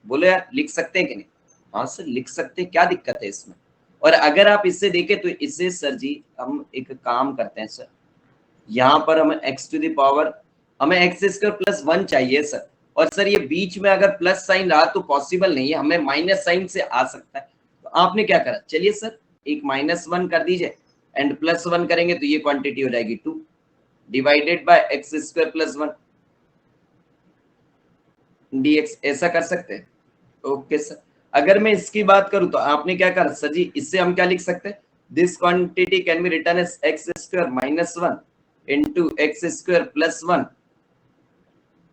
बोलो यार लिख सकते हैं कि नहीं? हाँ सर लिख सकते हैं, क्या दिक्कत है इसमें? और अगर आप इससे देखें तो इससे सर जी हम एक काम करते हैं सर, यहाँ पर हमें x⁻, हमें x² + 1 चाहिए सर, और सर ये बीच में अगर प्लस साइन रहा तो पॉसिबल नहीं है, हमें माइनस साइन से आ सकता है। तो आपने क्या करा, चलिए सर एक -1 कर दीजिए एंड +1 करेंगे तो ये क्वांटिटी हो जाएगी 2 डिवाइडेड बाय x² + 1 dx, ऐसा कर सकते हैं। ओके सर, अगर मैं इसकी बात करूं तो आपने क्या करा सर जी, इससे हम क्या लिख सकते हैं, this quantity can be written as x² - 1 into x² + 1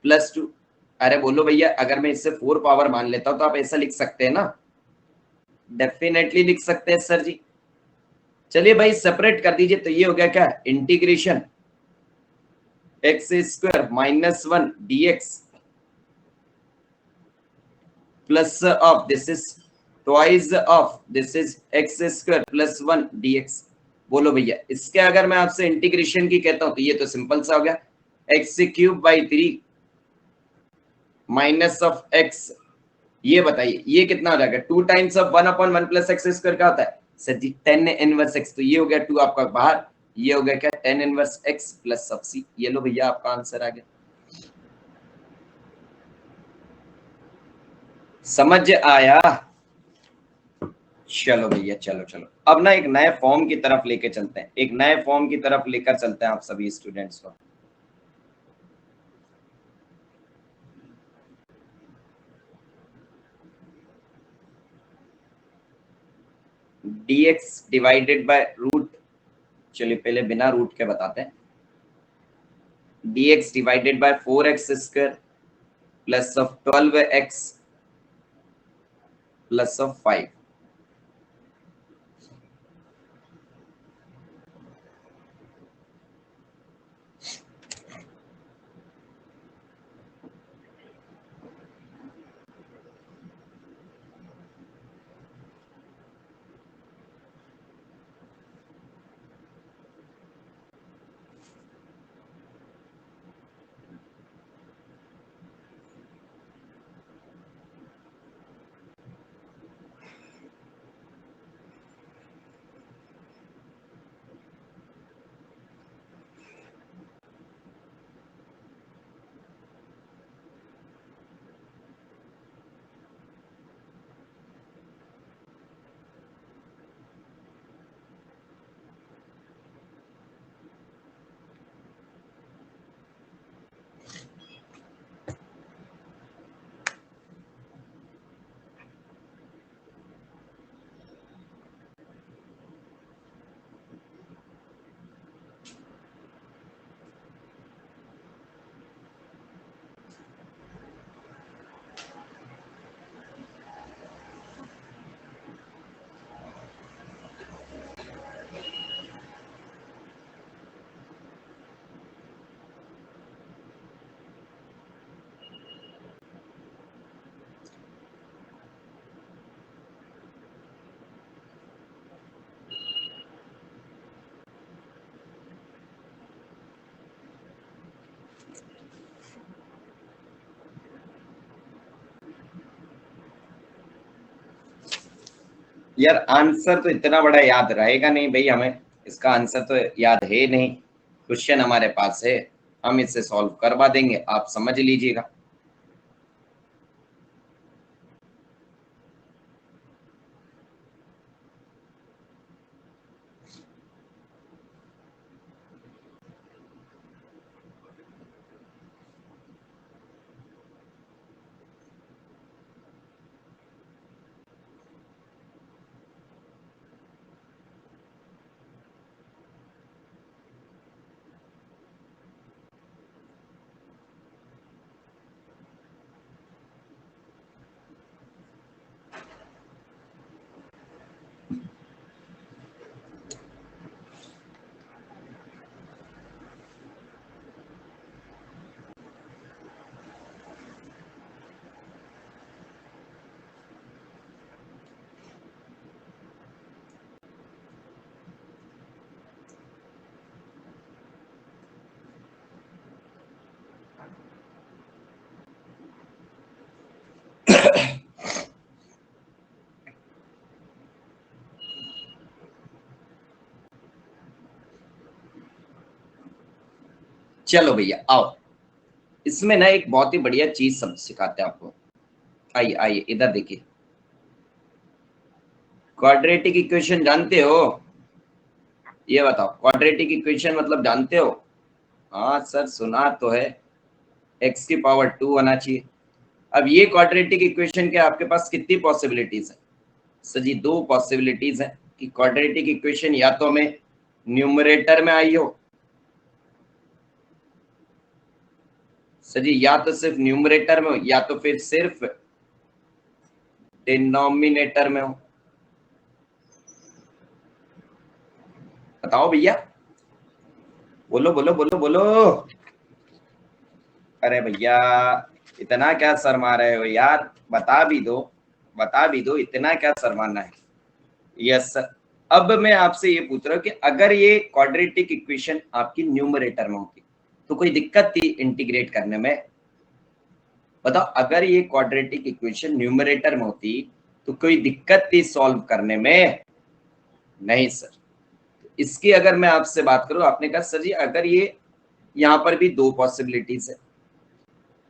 +2। अरे बोलो भैया अगर मैं इससे 4 पावर मान लेता हूं तो आप ऐसा लिख सकते हैं ना? डेफिनेटली लिख सकते हैं सर जी। चलिए भाई सेपरेट कर दीजिए, तो ये हो गया क्या, integration x² - 1 dx plus of this is twice of this is x² + 1 dx। बोलो भैया इसके अगर मैं आपसे इंटीग्रेशन की कहता हूं तो ये तो सिंपल सा हो गया, x³ / 3 माइनस ऑफ x, ये बताइए ये कितना हो जाएगा, 2 टाइम्स ऑफ 1/1 + x² क्या होता है सर जी tan−1x, तो ये हो गया 2 आपका बाहर, ये हो गया क्या tan−1x + of c, ये लो भैया आपका आंसर आ गया। समझ आया? चलो भैया चलो चलो, अब ना एक नए फॉर्म की तरफ लेके चलते हैं, एक नए फॉर्म की तरफ लेकर चलते हैं आप सभी स्टूडेंट्स को। dx डिवाइडेड बाय रूट, चलिए पहले बिना रूट के बताते हैं, dx divided by 4x square plus of 12x plus of 5. यार आंसर तो इतना बड़ा याद रहेगा नहीं भाई, हमें इसका आंसर तो याद है नहीं, क्वेश्चन हमारे पास है, हम इसे सॉल्व करवा देंगे, आप समझ लीजिएगा। चलो भैया आओ, इसमें ना एक बहुत ही बढ़िया चीज सब सिखाते हैं आपको। आइए आइए इधर देखिए, क्वाड्रेटिक इक्वेशन जानते हो? ये बताओ, क्वाड्रेटिक इक्वेशन मतलब जानते हो? हाँ सर सुना तो है, x की पावर 2 आना चाहिए। अब ये क्वाड्रेटिक इक्वेशन के आपके पास कितनी पॉसिबिलिटीज है? सर जी दो पॉसिबिलिटीज है कि क्वाड्रेटिक इक्वेशन या तो हमें न्यूमरेटर में आई हो, सर जी या तो सिर्फ न्यूमरेटर में हो या तो फिर सिर्फ डिनोमिनेटर में हो। बताओ भैया, बोलो बोलो बोलो बोलो। अरे भैया इतना क्या शर्मा रहे हो यार, बता भी दो, बता भी दो, इतना क्या शर्माना है। यस सर, अब मैं आपसे ये पूछ रहा हूँ कि अगर ये क्वाड्रेटिक इक्वेशन आपकी न्यूमरेटर में होती तो कोई दिक्कत थी इंटीग्रेट करने में? बताओ, अगर ये क्वाड्रेटिक इक्वेशन न्यूमरेटर में होती तो कोई दिक्कत थी सॉल्व करने में? नहीं सर। इसकी अगर मैं आपसे बात करूं, आपने कहा सर जी अगर ये यहाँ पर भी दो पॉसिबिलिटीज है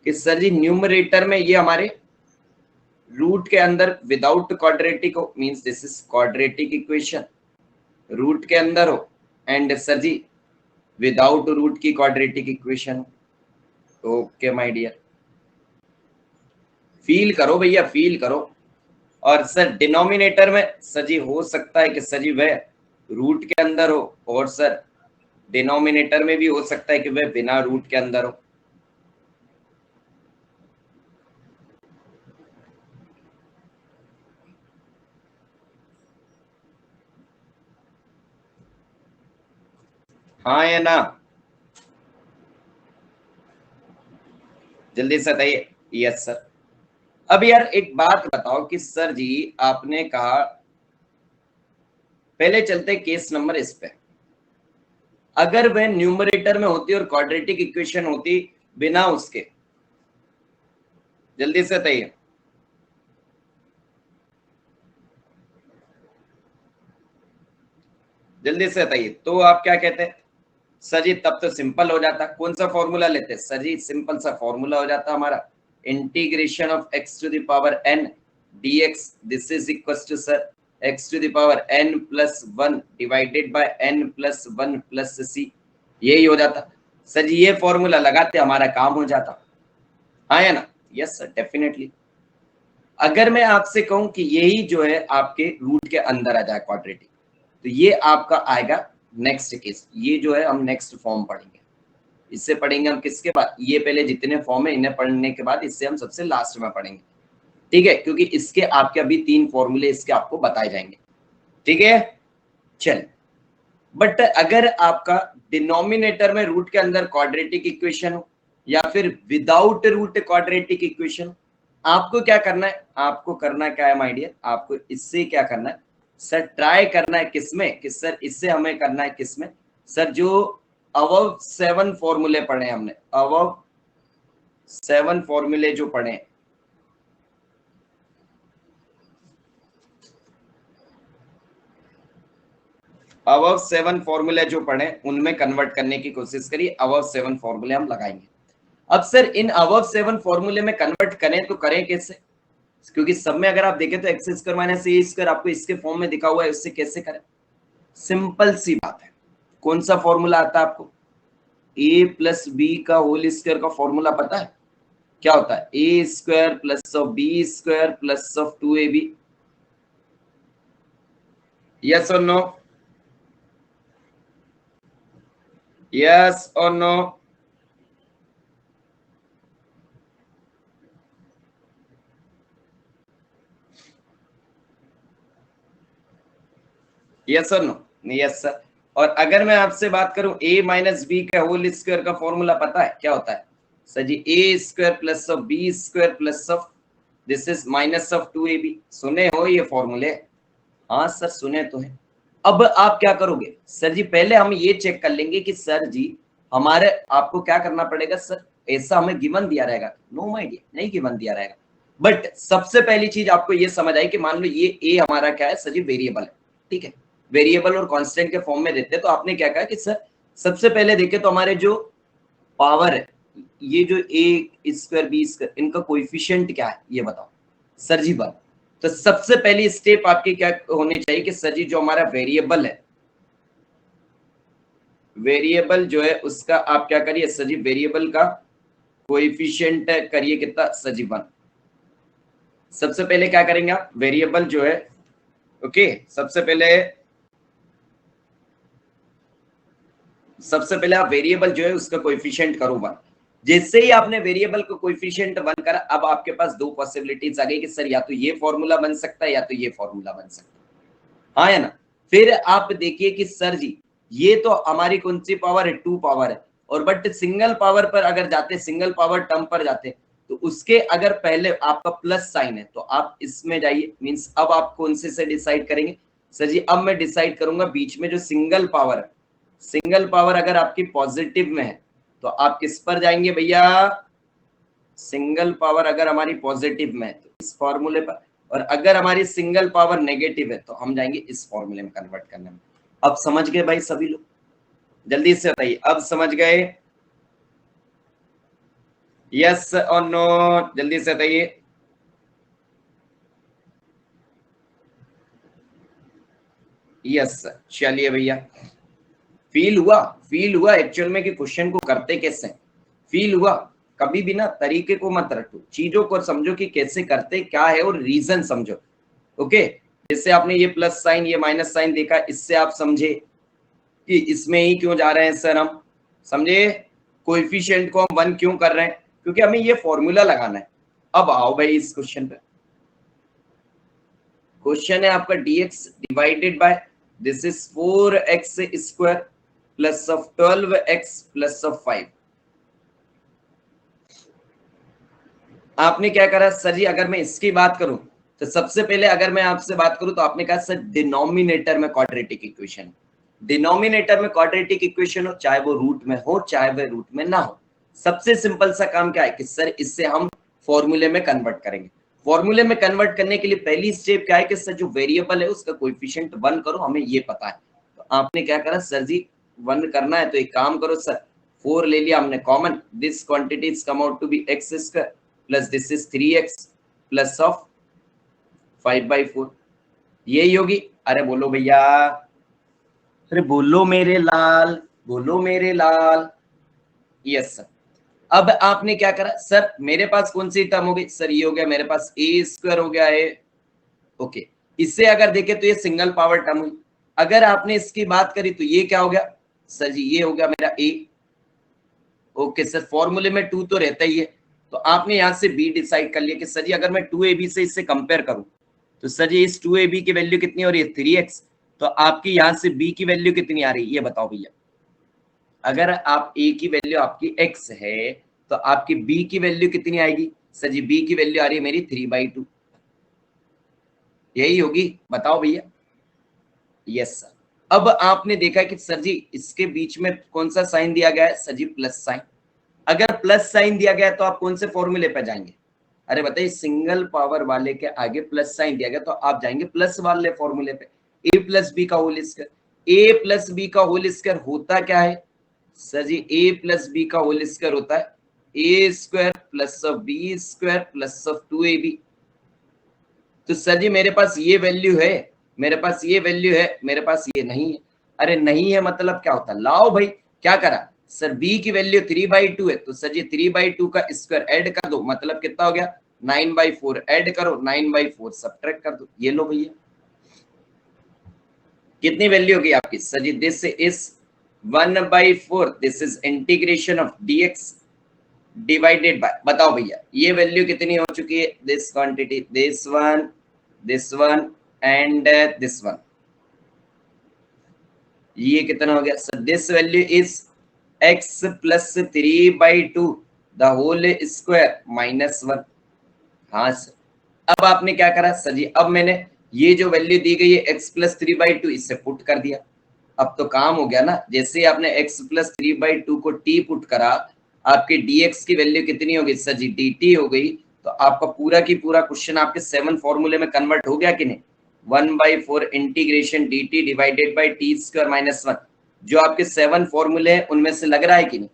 कि सर जी न्यूमरेटर में ये हमारे रूट के अंदर विदाउट क्वाड्रेटिक हो, means this is quadratic equation, root के अंदर हो, and sir ji without root की quadratic equation. Okay my dear, feel करो भैया, फील करो। और सर डिनोमिनेटर में सर जी हो सकता है कि सर जी वह रूट के अंदर हो और सर डिनोमिनेटर में भी हो सकता है कि वह बिना रूट के अंदर हो। हाँ या ना, जल्दी से बताइए। Yes sir. अब यार एक बात बताओ कि सर जी आपने कहा, पहले चलते केस नंबर इस पे, अगर वह न्यूमरेटर में होती और क्वाड्रेटिक इक्वेशन होती बिना उसके, जल्दी से बताइए। जल्दी से बताइए, तो आप क्या कहते हैं? सर जी तब तो सिंपल हो जाता। कौन सा फॉर्मूला लेते हैं सर जी? सिंपल सा फॉर्मूला हो जाता हमारा, integration of x to the power n dx, this is equal to sir x to the power n plus 1 divided by n plus 1 plus c, यही हो जाता। सर जी ये फॉर्मूला लगाते हमारा काम हो जाता। हाँ या ना? Yes sir definitely. अगर मैं आपसे कहूं कि यही जो है आपके रूट के अंदर आ जाए क्वाड्रेटिक, तो ये आपका आएगा नेक्स्ट केस। ये जो है हम नेक्स्ट फॉर्म पढ़ेंगे, इससे पढ़ेंगे हम किसके बाद? ये पहले जितने फॉर्म है इन्हें पढ़ने के बाद इससे हम सबसे लास्ट में पढ़ेंगे, ठीक है? क्योंकि इसके आपके अभी 3 फॉर्मूले इसके आपको बताए जाएंगे, ठीक है? चल, बट अगर आपका डिनोमिनेटर में रूट के अंदर क्वाड्रेटिक इक्वेशन हो या फिर विदाउट रूट क्वाड्रेटिक इक्वेशन, आपको क्या करना है? आपको करना क्या है माय डियर? आपको इससे क्या करना है सर? ट्राई करना है किसमें कि सर इससे हमें करना है किसमें सर? जो अबव 7 फॉर्मूले पढ़े हमने, अबव 7 फॉर्मूले जो पढ़े, अबव 7 फॉर्मूले जो पढ़े उनमें कन्वर्ट करने की कोशिश करिए। अबव 7 फॉर्मूले हम लगाएंगे। अब सर इन अबव 7 फॉर्मूले में कन्वर्ट करें तो करें कैसे? क्योंकि सब में अगर आप देखें तो एक्स स्क्वायर माइनस ए स्क्वायर आपको इसके फॉर्म में दिखा हुआ है, उससे कैसे करें? सिंपल सी बात है। कौन सा फॉर्मूला आता है आपको? ए प्लस बी का होल स्क्वायर का फॉर्मूला पता है क्या होता है? A square plus of b square plus of 2ab। Yes और नो? यस और नो? यस और नो? Yes sir. और अगर मैं आपसे बात करूं a माइनस बी का होल स्क्वायर का फॉर्मूला पता है क्या होता है? Sir ji a square plus of b square plus of this is minus of 2ab। सुने हो ये फॉर्मूले? हाँ सर सुने तो है। अब आप क्या करोगे सर जी? पहले हम ये चेक कर लेंगे कि सर जी हमारे, आपको क्या करना पड़ेगा सर? ऐसा हमें गिवन दिया रहेगा? नो माय डियर, नहीं गिवन दिया रहेगा। बट सबसे पहली चीज आपको ये समझ आई कि मान लो ये ए हमारा क्या है सर जी? वेरिएबल है, ठीक है? वेरिएबल और कांस्टेंट के फॉर्म में देते हैं, तो आपने क्या कहा कि सर सबसे पहले देखे तो हमारे जो पावर है, ये जो ए स्क्वायर बी स्क्वायर, इनका कोएफिशिएंट क्या है ये बताओ सर जी बात। तो सबसे पहली स्टेप आपकी क्या होनी चाहिए कि सर जी जो हमारा वेरिएबल है, वेरिएबल जो है उसका आप क्या करिए सर जी? वेरिएबल का कोएफिशिएंट करिए कितना सर जी? 1। सबसे पहले क्या करेंगे आप? वेरिएबल जो है, ओके, सबसे पहले आप वेरिएबल जो है उसका कोएफिशिएंट करो 1। जैसे ही आपने वेरिएबल का कोएफिशिएंट 1 करा, अब आपके पास दो पॉसिबिलिटीज आ गई कि सर या तो ये फॉर्मूला बन सकता है या तो ये फॉर्मूला बन सकता है। हाँ या ना? फिर आप देखिए कि सर जी ये तो हमारी कौन सी पावर है? 2 पावर है। और बट सिंगल पावर पर अगर जाते, सिंगल पावर टर्म पर जाते, तो उसके अगर पहले आपका प्लस साइन है तो आप इसमें जाइए। मींस अब आप कौन से डिसाइड करेंगे सर जी? अब मैं डिसाइड करूंगा बीच में जो सिंगल पावर है, सिंगल पावर अगर आपकी पॉजिटिव में है तो आप किस पर जाएंगे भैया? सिंगल पावर अगर हमारी पॉजिटिव में है तो इस फॉर्मूले पर, और अगर हमारी सिंगल पावर नेगेटिव है तो हम जाएंगे इस फॉर्मूले में कन्वर्ट करने में। अब समझ गए भाई सभी लोग? जल्दी से बताइए, अब समझ गए? यस और नो? जल्दी से बताइए। यस, चलिए भैया, फील हुआ? फील हुआ एक्चुअल में कि क्वेश्चन को करते कैसे? फील हुआ? कभी भी ना तरीके को मत रटो, चीजों को समझो कि कैसे करते क्या है और रीजन समझो। ओके, जैसे आपने ये प्लस साइन ये माइनस साइन देखा, इससे आप समझे कि इसमें ही क्यों जा रहे हैं सर हम, समझे? कोएफिशिएंट को हम 1 क्यों कर रहे हैं? क्योंकि हमें ये फॉर्मूला लगाना है। अब आओ भाई इस क्वेश्चन पे। क्वेश्चन है आपका dx divided by this is 4x square plus of 12x plus of 5। आपने क्या करा सर जी? अगर मैं इसकी बात करूं तो सबसे पहले अगर मैं आपसे बात करूं तो आपने कहा सर डिनोमिनेटर में क्वाड्रेटिक इक्वेशन। डिनोमिनेटर में क्वाड्रेटिक इक्वेशन हो, चाहे वो रूट में हो चाहे वो रूट में ना हो, सबसे सिंपल सा काम क्या है कि सर इससे हम फॉर्मूले में कन्वर्ट करेंगे। फॉर्मूले में कन्वर्ट करने के लिए पहली स्टेप क्या है कि सर जो वेरिएबल है उसका कोएफिशिएंट 1 करो, हमें ये पता है। तो आपने क्या करा सर जी 1 करना है तो एक काम करो सर, 4 ले लिया हमने common, this quantity is come out to be x square plus this is 3x plus of 5/4, यही होगी। अरे बोलो भैया, अरे बोलो मेरे लाल, बोलो मेरे लाल। Yes sir. अब आपने क्या करा सर, मेरे पास कौन सी टर्म हो गई सर? ये हो गया मेरे पास a स्क्वायर हो गया है। ओके, इससे अगर देखें तो ये सिंगल पावर टर्म हुई। अगर आपने इसकी बात करी तो ये क्या हो गया सर जी? ये हो गया मेरा a। ओके सर, फॉर्मूले में 2 तो रहता ही है, तो आपने यहां से b डिसाइड कर लिया कि सर जी अगर मैं 2ab से इससे कंपेयर करूं तो सर जी इस 2ab की वैल्यू कितनी हो रही है? 3x। तो आपकी यहां से b की वैल्यू कितनी आ रही है ये बताओ भैया। अगर आप a की वैल्यू आपकी x है तो आपकी b की वैल्यू कितनी आएगी सर जी? b की वैल्यू आ रही है मेरी 3/2, यही होगी, बताओ भैया। Yes sir. अब आपने देखा कि सर जी इसके बीच में कौन सा साइन दिया गया है सर जी? Plus sign. अगर प्लस साइन दिया गया तो आप कौन से फॉर्मूले पे जाएंगे? अरे बताइए, सिंगल पावर वाले के आगे प्लस साइन दिया गया तो आप जाएंगे प्लस वाले फॉर्मूले पे, a प्लस बी का whole square. a plus b का होल स्क्वायर होता क्या है sir ji? a plus b का होल स्क्वायर होता है a square plus of b square plus of 2ab। तो सर जी मेरे पास ये वैल्यू है, मेरे पास ये वैल्यू है, मेरे पास ये नहीं है। अरे नहीं है मतलब क्या होता है? लाओ भाई, क्या करा सर? b की वैल्यू 3/2 है तो सर जी 3/2 का स्क्वायर ऐड कर दो, मतलब कितना हो गया? 9/4 ऐड करो, 9/4 सब्ट्रैक्ट कर दो, ये लो भैया। कितनी वैल्यू होगी आपकी sir ji? This is 1/4, this is integration of dx divided by, बताओ भैया ये वैल्यू कितनी हो चुकी है? This quantity, this one and this one, ये कितना हो गया sir? This value is x plus 3/2 the whole square minus 1। हाँ सर। अब आपने क्या करा सर जी? अब मैंने ये जो वैल्यू दी गई है x प्लस 3/2 इससे पुट कर दिया। अब तो काम हो गया ना, जैसे ही आपने x प्लस 3/2 को t पुट करा, आपके dx की वैल्यू कितनी होगी सर जी? dt हो गई। तो आपका पूरा की पूरा क्वेश्चन आपके 7 फॉर्मूले में कन्वर्ट हो गया कि नहीं? 1/4 integration dt divided by T square minus 1, जो आपके 7 फॉर्मूले हैं उनमें से लग रहा है कि नहीं?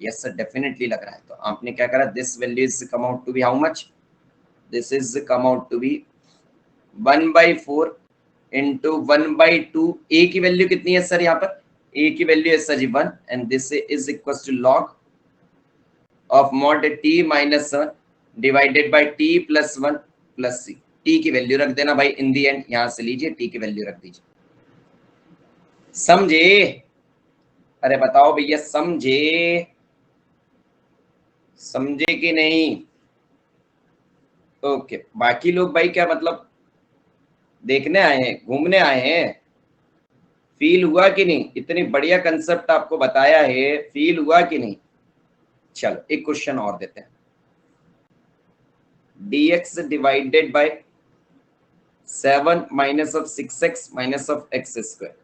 यस सर, डेफिनेटली लग रहा है। तो आपने क्या करा? This value is come out to be how much? This is come out to be 1/4 into 1/2। A की वैल्यू कितनी है सर? यहाँ पर ए की वैल्यू है sir ji 1 and this is equal to log of mod t minus 1 divided by t plus 1 plus c. T की value रख देना भाई इन दी एंड, यहां से लीजिए टी की वैल्यू रख दीजिए। समझे? अरे बताओ भैया, समझे? समझे कि नहीं? ओके, बाकी लोग भाई क्या मतलब देखने आए हैं, घूमने आए हैं? फील हुआ कि नहीं? इतनी बढ़िया कंसेप्ट आपको बताया है, फील हुआ कि नहीं? चलो एक क्वेश्चन और देते हैं। dx divided by 7 minus of 6x minus of x square.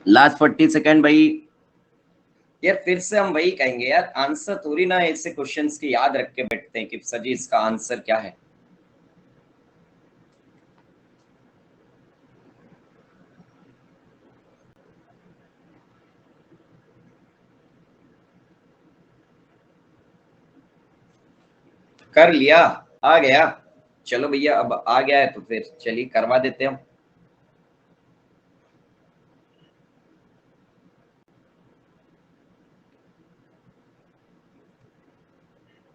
Last 40 second भाई। यार फिर से हम वही कहेंगे यार, आंसर थोड़ी ना ऐसे क्वेश्चंस के याद रख के बैठते हैं कि सर जी इसका आंसर क्या है। कर लिया, आ गया। चलो भैया अब आ गया है तो फिर चलिए करवा देते हैं हम।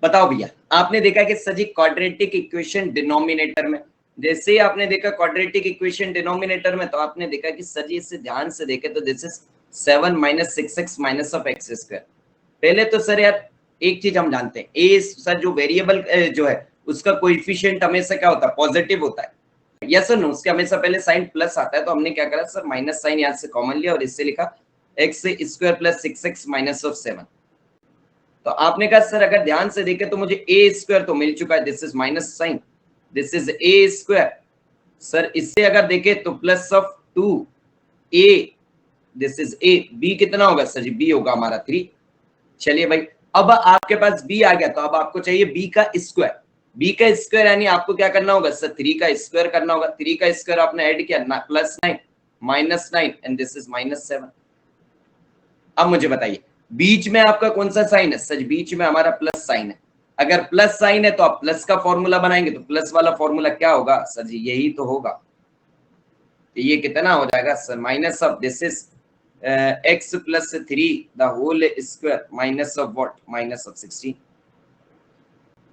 बताओ भैया, आपने देखा कि सर जी क्वाड्रेटिक इक्वेशन डिनोमिनेटर में, जैसे ही आपने देखा क्वाड्रेटिक इक्वेशन डिनोमिनेटर में, तो आपने देखा कि सर जी इससे ध्यान से देखे तो this is 7 minus 6x minus of x square. पहले तो सर यार एक चीज हम जानते हैं, ए सर जो वेरिएबल जो है उसका कोएफिशिएंट हमेशा क्या होता है, पॉजिटिव होता है। यस और नो, उसके हमेशा पहले साइन प्लस आता है, तो हमने क्या करा सर, माइनस साइन यहाँ से कॉमन लिया और इससे लिखा x square plus 6x minus of 7। तो आपने कहा सर अगर ध्यान से देखे तो मुझे ए स्क्वायर तो मिल चुका है, this is minus sine, this is a square. Sir इससे अगर देखे तो plus of 2 a, this is a, b कितना होगा सर जी, बी होगा हमारा 3। चलिए भाई, अब आपके पास बी आ गया तो अब आपको चाहिए बी का स्क्वायर। बी का स्क्वायर यानी आपको क्या करना होगा सर, 3 का स्क्वायर करना होगा। 3 का स्क्वायर आपने ऐड किया plus 9 minus 9 and this is minus 7। अब मुझे बताइए बीच में आपका कौन सा साइन है सर, बीच में हमारा प्लस साइन है। अगर प्लस साइन है तो आप प्लस का फॉर्मूला बनाएंगे, तो प्लस वाला फॉर्मूला क्या होगा सर जी, यही तो होगा। तो ये कितना हो जाएगा sir, minus of this is x plus 3 the whole square minus of what, minus of 16।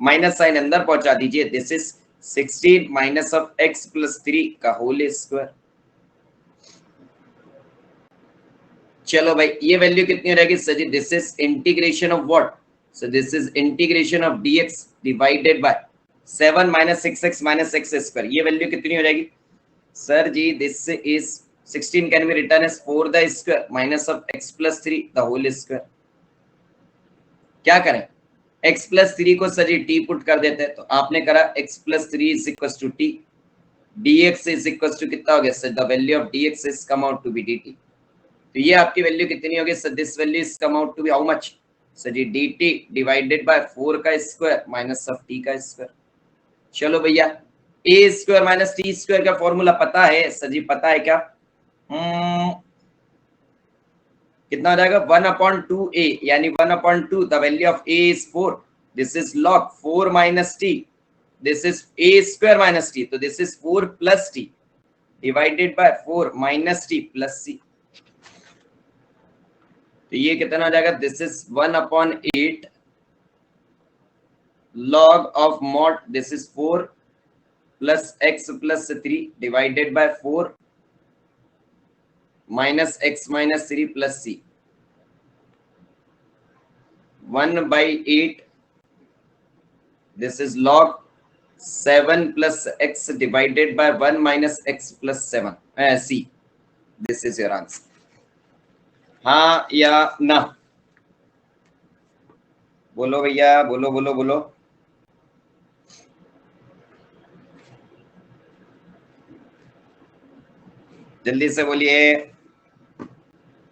Minus sine अंदर पहुंचा दीजिए, this is 16 minus of x plus 3 का होल स्क्वायर। चलो भाई ये वैल्यू कितनी रहेगी sir ji, this is integration of what, so this is integration of dx divided by 7 minus 6x minus x square. ये वैल्यू कितनी हो जाएगी sir ji, this is 16 can be written as 4 the square minus of x plus 3 the whole square. क्या करें, x plus 3 को sir जी t put कर देते हैं, तो आपने करा x plus 3 is equal to t, dx is equal to कितना हो गया sir, the value of dx is come out to be dt। तो ये आपकी वैल्यू कितनी होगी sir, this value is come out to be how much sir ji, dt divided by 4 का square minus of t का स्क्वायर। चलो भैया a square minus t square का फॉर्मूला पता है सर जी, पता है क्या? कितना हो जाएगा 1/2a, यानी 1/2 the value of a is 4, this is log 4 minus t, this is a square minus t, तो this is 4 plus t divided by 4 minus t plus c। तो ये कितना हो जाएगा, this is 1/8 log of mod, this is 4 plus x plus 3 divided by 4 minus x minus 3 plus c, 1/8, this is log 7 plus x divided by 1 minus x plus 7 c, this is your answer। हाँ या ना, बोलो भैया, बोलो बोलो बोलो। जल्दी से बोलिए।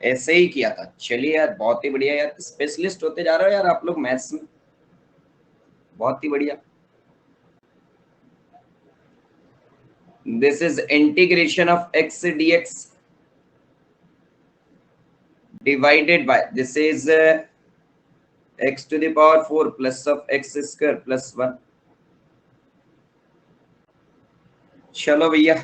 ऐसे ही किया था, चलिए यार बहुत ही बढ़िया यार, स्पेशलिस्ट होते जा रहे हो यार आप लोग मैथ्स में, बहुत ही बढ़िया। This is integration of x dx divided by, this is x to the power 4 plus of x square plus 1। चलो भैया,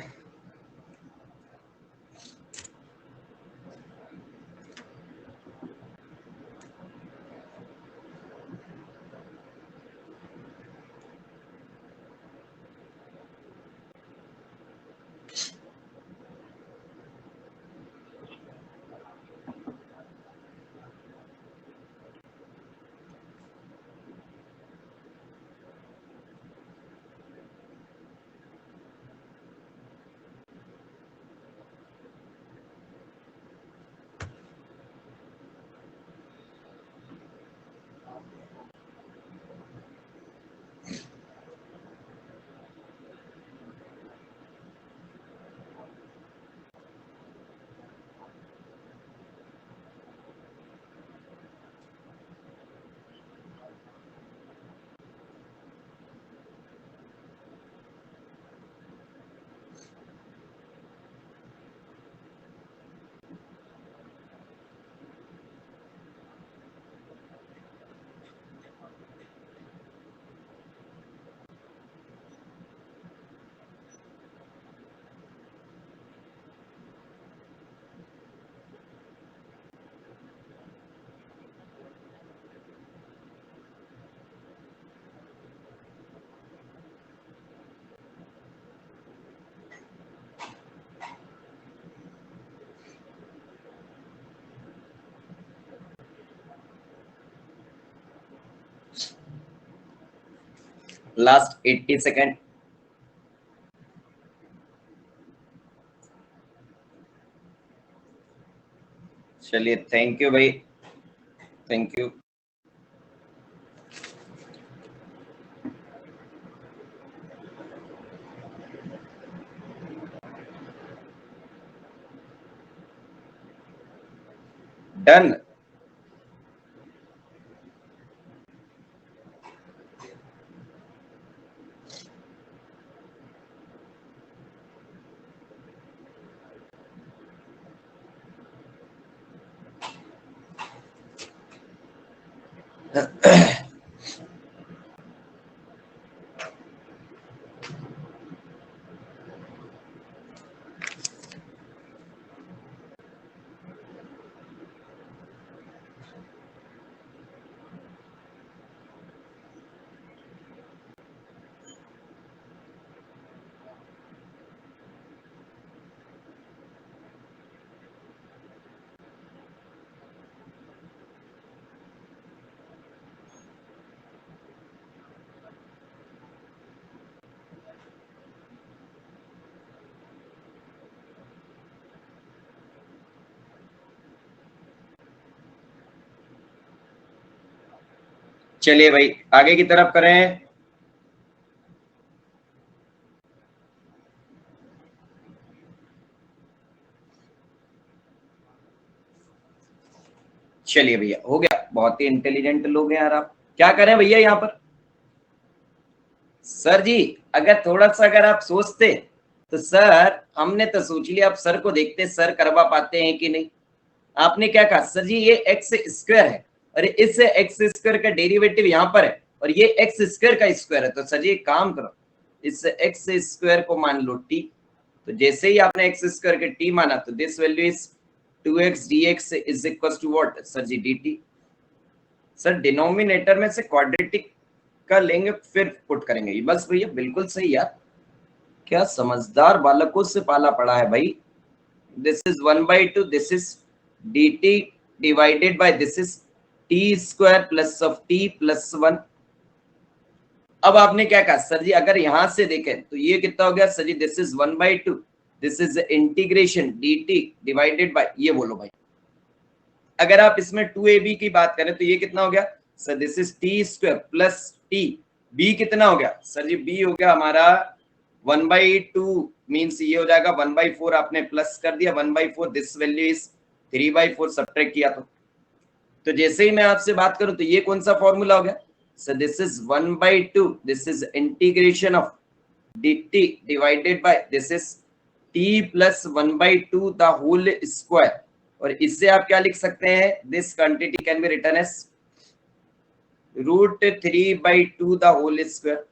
लास्ट 80 सेकेंड। चलिए, थैंक यू भाई, थैंक यू। डन। चलिए भाई, आगे की तरफ करें। चलिए भैया, हो गया। बहुत ही इंटेलिजेंट लोग हैं यार आप। क्या करें भैया यहाँ पर? सर जी, अगर थोड़ा सा अगर आप सोचते तो सर, हमने तो सोच लिया, आप सर को देखते सर करवा पाते हैं कि नहीं। आपने क्या कहा सर जी, ये एक्स स्क्वायर है और इस एक्स स्क्वायर का डेरिवेटिव यहाँ पर है और ये एक्स स्क्वायर का स्क्वायर है। तो सर जी एक काम करो, इस एक्स स्क्वायर को मान लो टी। तो जैसे ही आपने एक्स स्क्वायर के टी माना तो this value is 2x dx is equal to what sir ji, dt। Sir denominator में से क्वाड्रेटिक का लेंगे फिर पुट करेंगे। बस भैया बिल्कुल सही यार, क्या समझदार बालकों से पाला पड़ा है भाई। This is 1/2, this is dt divided by this is t square plus of t plus 1। अब आपने क्या कहा सर जी, अगर यहां से देखें तो ये कितना हो गया sir ji, this is 1/2, this is integration dt divided by, ये बोलो भाई। अगर आप इसमें 2ab की बात करें तो ये कितना हो गया sir, this is T square plus T. b कितना हो गया सर जी, b हो गया हमारा 1/2, मीन्स ये हो जाएगा 1/4। आपने प्लस कर दिया 1/4, दिस वैल्यू इज 3/4 सब्ट्रैक्ट किया तो जैसे ही मैं आपसे बात करूं तो ये कौन सा फॉर्मूला हो गया sir, this is 1/2, this is integration of dt divided by this is t plus 1/2 the whole square. और इससे आप क्या लिख सकते हैं, this quantity can be written as √3/2 the whole square.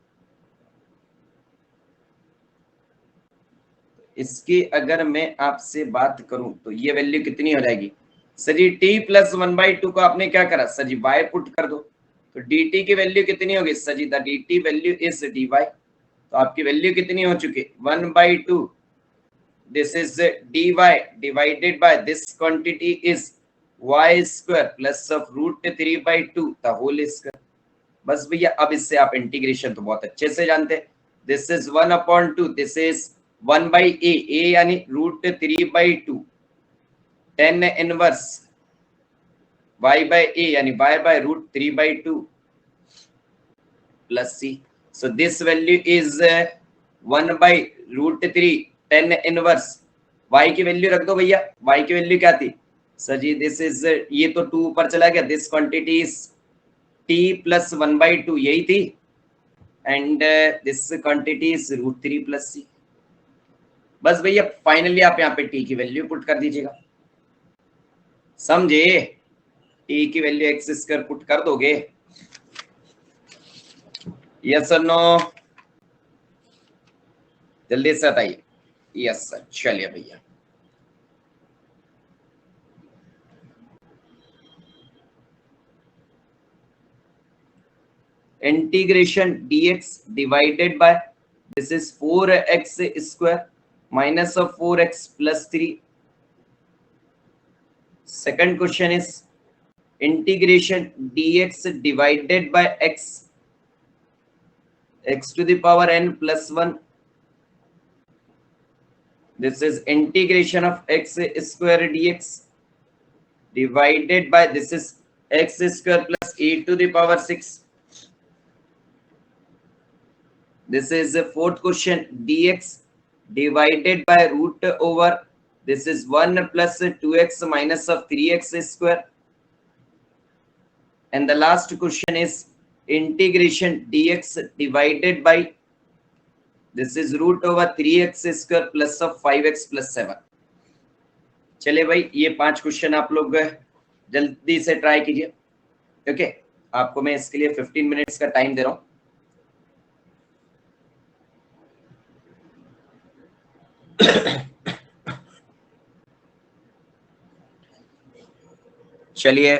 इसकी अगर मैं आपसे बात करूं तो ये वैल्यू कितनी हो जाएगी सर जी, t प्लस 1/2 को आपने क्या करा सर जी, y पुट कर दो तो dt की वैल्यू कितनी होगी sir ji, the dt value is dy। तो आपकी वैल्यू कितनी हो चुकी 1/2, this is dy divided by this quantity is y square plus of √3/2 the whole square। बस भैया, अब इससे आप इंटीग्रेशन तो बहुत अच्छे से जानते हैं। This is 1/2, this is 1/a, a यानी √3/2, 10 इनवर्स y by a यानी y by √3/2 plus c। So this value is 1/√3, 10 inverse y की वैल्यू रख दो भैया। y की वैल्यू क्या थी सर जी, दिस इज, ये तो 2 ऊपर चला गया, this quantity is t plus 1/2 यही थी and this quantity is √3 plus c। बस भैया फाइनली आप यहाँ पे t की वैल्यू पुट कर दीजिएगा, समझे। t की वैल्यू एक्स स्क्वायर पुट कर दोगे, यस और नो, जल्दी से बताइए। यस सर, चलिए भैया। Integration dx divided by this is 4x square minus of 4x plus 3। Second question is integration dx divided by x x to the power n plus 1. This is integration of x square dx divided by this is x square plus e to the power 6. This is the fourth question, dx divided by root over this is 1 plus 2x minus of 3x square. And the last question is integration dx divided by this is root over 3x square plus of 5x plus 7. चलिए भाई, ये 5 question आप लोग जल्दी से try कीजिए. Okay, आपको मैं इसके लिए 15 मिनट्स का टाइम दे रहा हूं. चलिए,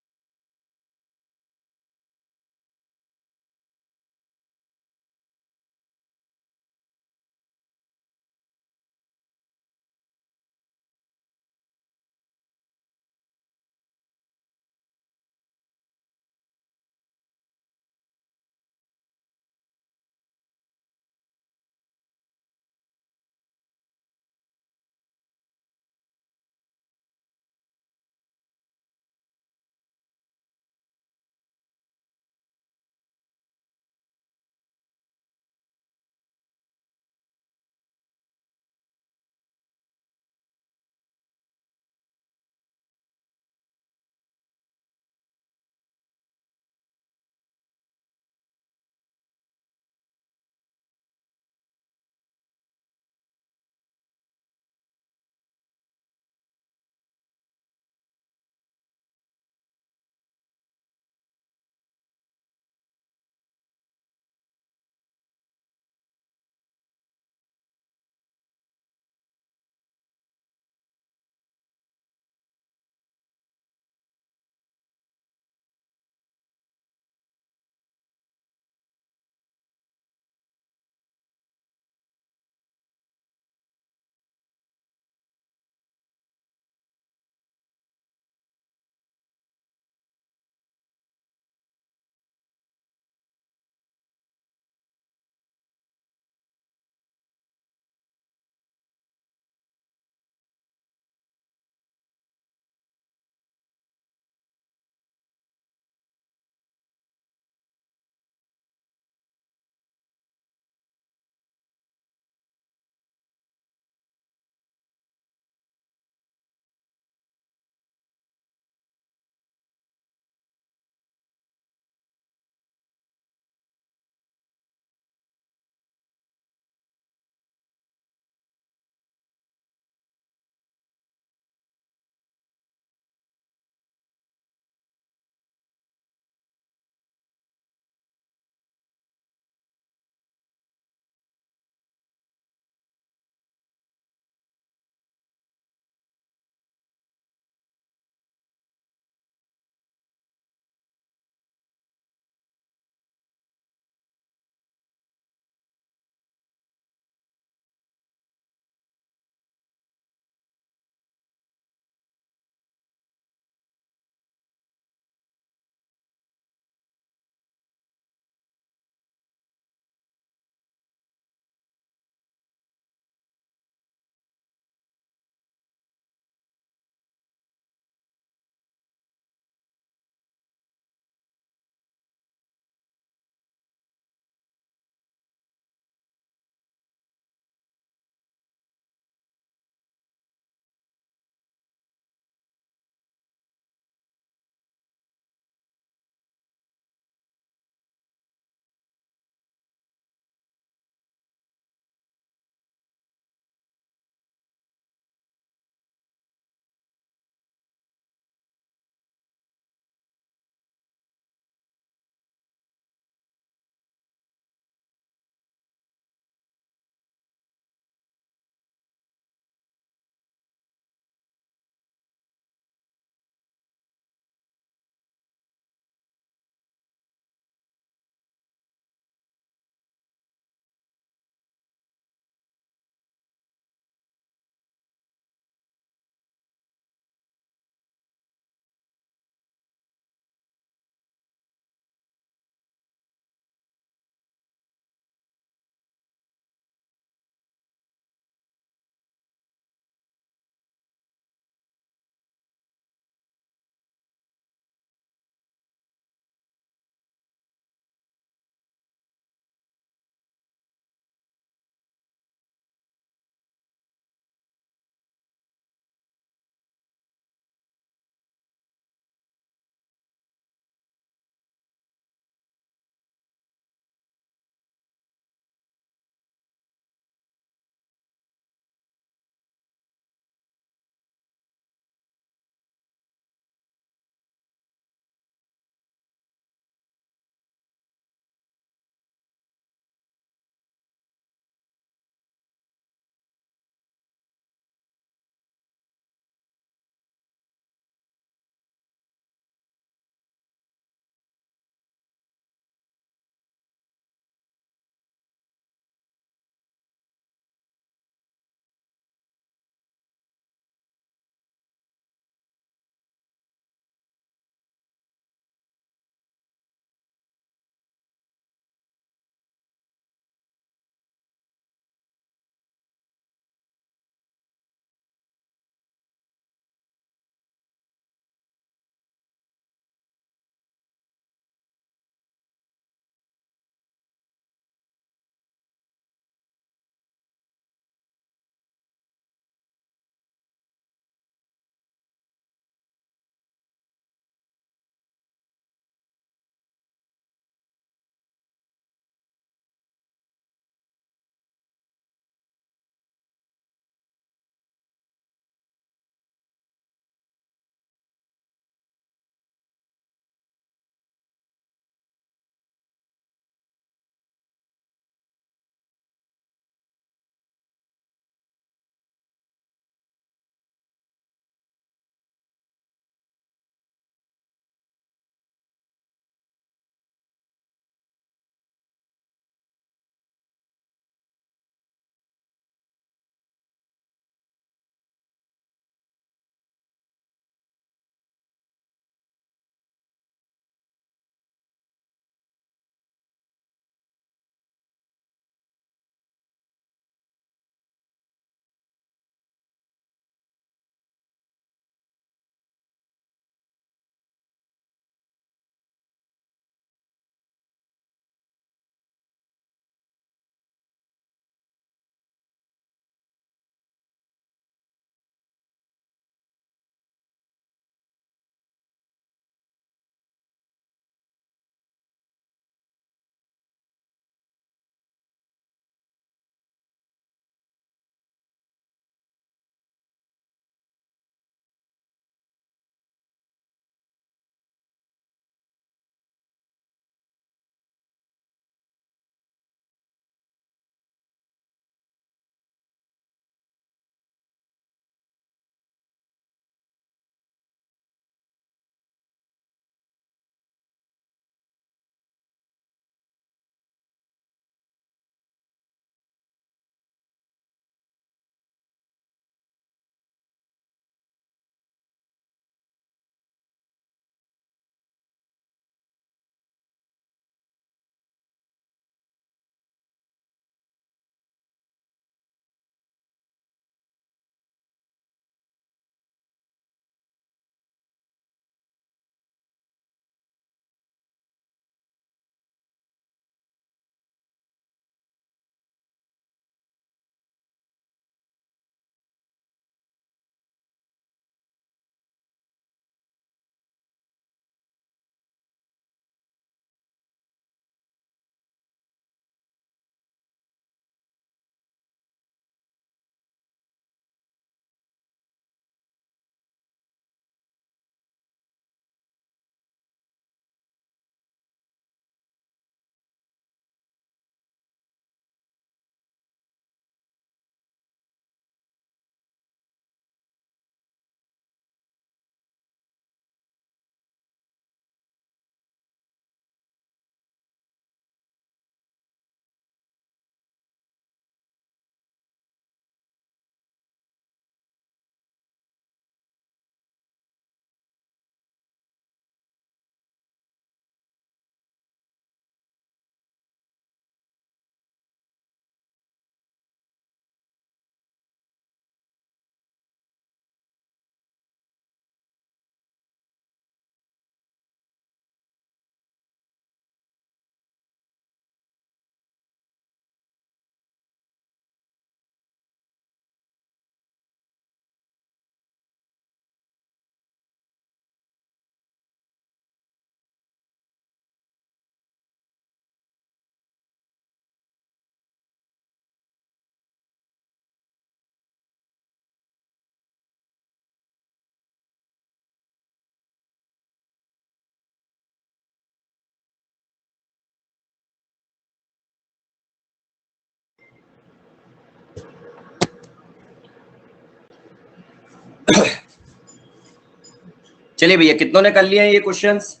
चलिए भैया, कितनों ने कर लिए ये क्वेश्चंस?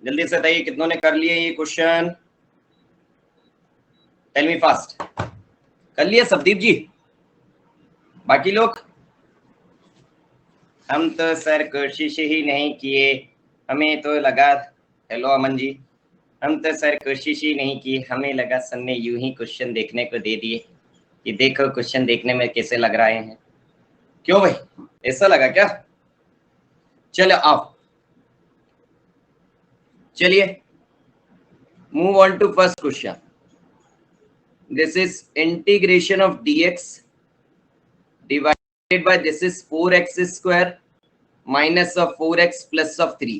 जल्दी से बताइए कितनों ने कर लिए ये क्वेश्चन? Tell me fast. कर लिए सबदीप जी? बाकी लोग? हम तो सर कोशिश ही नहीं किए, हमें तो लगा। हेलो अमन जी। हम तो सर कोशिश ही नहीं की, हमें लगा सर ने यूं ही क्वेश्चन देखने को दे दिए कि देखो क्वेश्चन देखने में कैसे लग रहे हैं। क्यों भाई, ऐसा लगा क्या? चलो आओ, चलिए move on to first question. This is integration of dx divided by this is 4x square minus of 4x plus of 3।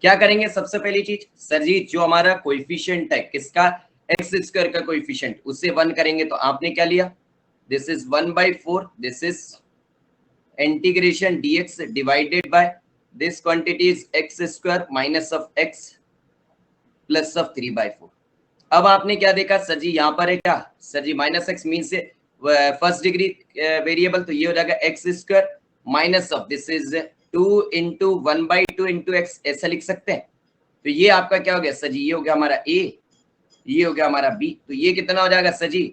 क्या करेंगे? सबसे पहली चीज सर जी, जो हमारा कोएफिशिएंट है किसका, एक्स स्क्वायर का कोएफिशिएंट, उससे 1 करेंगे। तो आपने क्या लिया? This is 1/4, this is integration dx divided by this quantity is x square minus of x plus of 3/4। अब आपने क्या देखा सर जी, यहाँ पर है क्या सर जी, माइनस एक्स मीन से फर्स्ट डिग्री वेरिएबल, तो ये हो जाएगा x square minus of this is 2 into 1/2 into x, ऐसा लिख सकते हैं। तो ये आपका क्या हो गया सर जी, ये हो गया हमारा ए, ये हो गया हमारा बी। तो ये कितना हो जाएगा सर जी,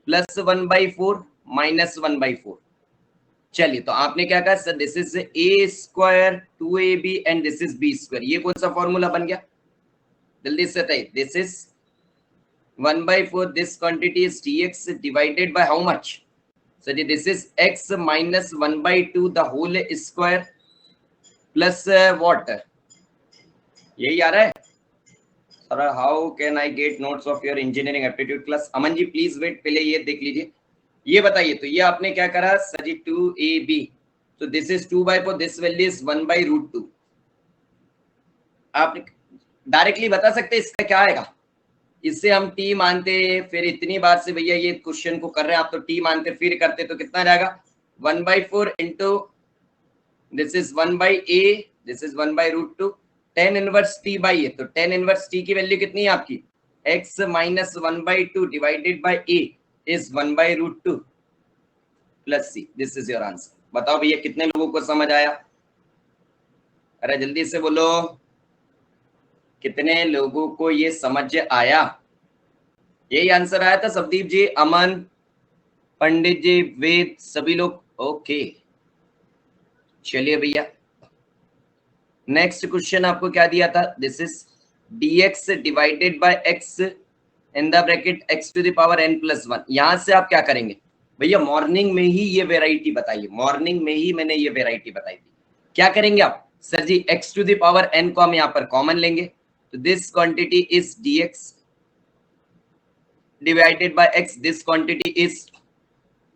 प्लस 1/4 माइनस 1/4। चलिए, तो आपने क्या कहा sir, this is a square 2ab and this is b square. ये कौन सा फॉर्मूला बन गया? जल्दी से बताइए। This is 1/4, this quantity is dx divided by how much? So this is x minus 1/2 the whole square plus what? यही आ रहा है sir. How can I get notes of your engineering aptitude class? Aman ji please wait, पहले ये देख लीजिए। ये बताइए, तो ये आपने क्या करा सर जी, 2ab, तो this is 2/4, this value is 1/√2। आप डायरेक्टली बता सकते हैं इसका क्या आएगा? इससे हम टी मानते, फिर इतनी बार से भैया ये क्वेश्चन को कर रहे हैं आप, तो टी मानते फिर करते, तो कितना जाएगा? 1/4 into this is 1/a, this is 1/√2, 10 inverse t by a. तो 10 इनवर्स टी की वैल्यू कितनी है आपकी? x minus 1/2 divided by a is 1/√2 plus c। This is your answer. बताओ भैया कितने लोगों को समझ आया? अरे जल्दी से बोलो, कितने लोगों को ये समझ आया? यही आंसर आया था सबदीप जी, अमन, पंडित जी, वेद, सभी लोग? ओके, चलिए भैया नेक्स्ट क्वेश्चन आपको क्या दिया था? This is dx divided by x in the bracket x to the power n plus 1। यहां से आप क्या करेंगे भैया? मॉर्निंग में ही ये वेराइटी बताइए, मॉर्निंग में ही मैंने ये वेराइटी बताई थी। क्या करेंगे आप sir ji? x to the power n को हम यहाँ पर कॉमन लेंगे, तो this quantity is dx divided by x, this quantity is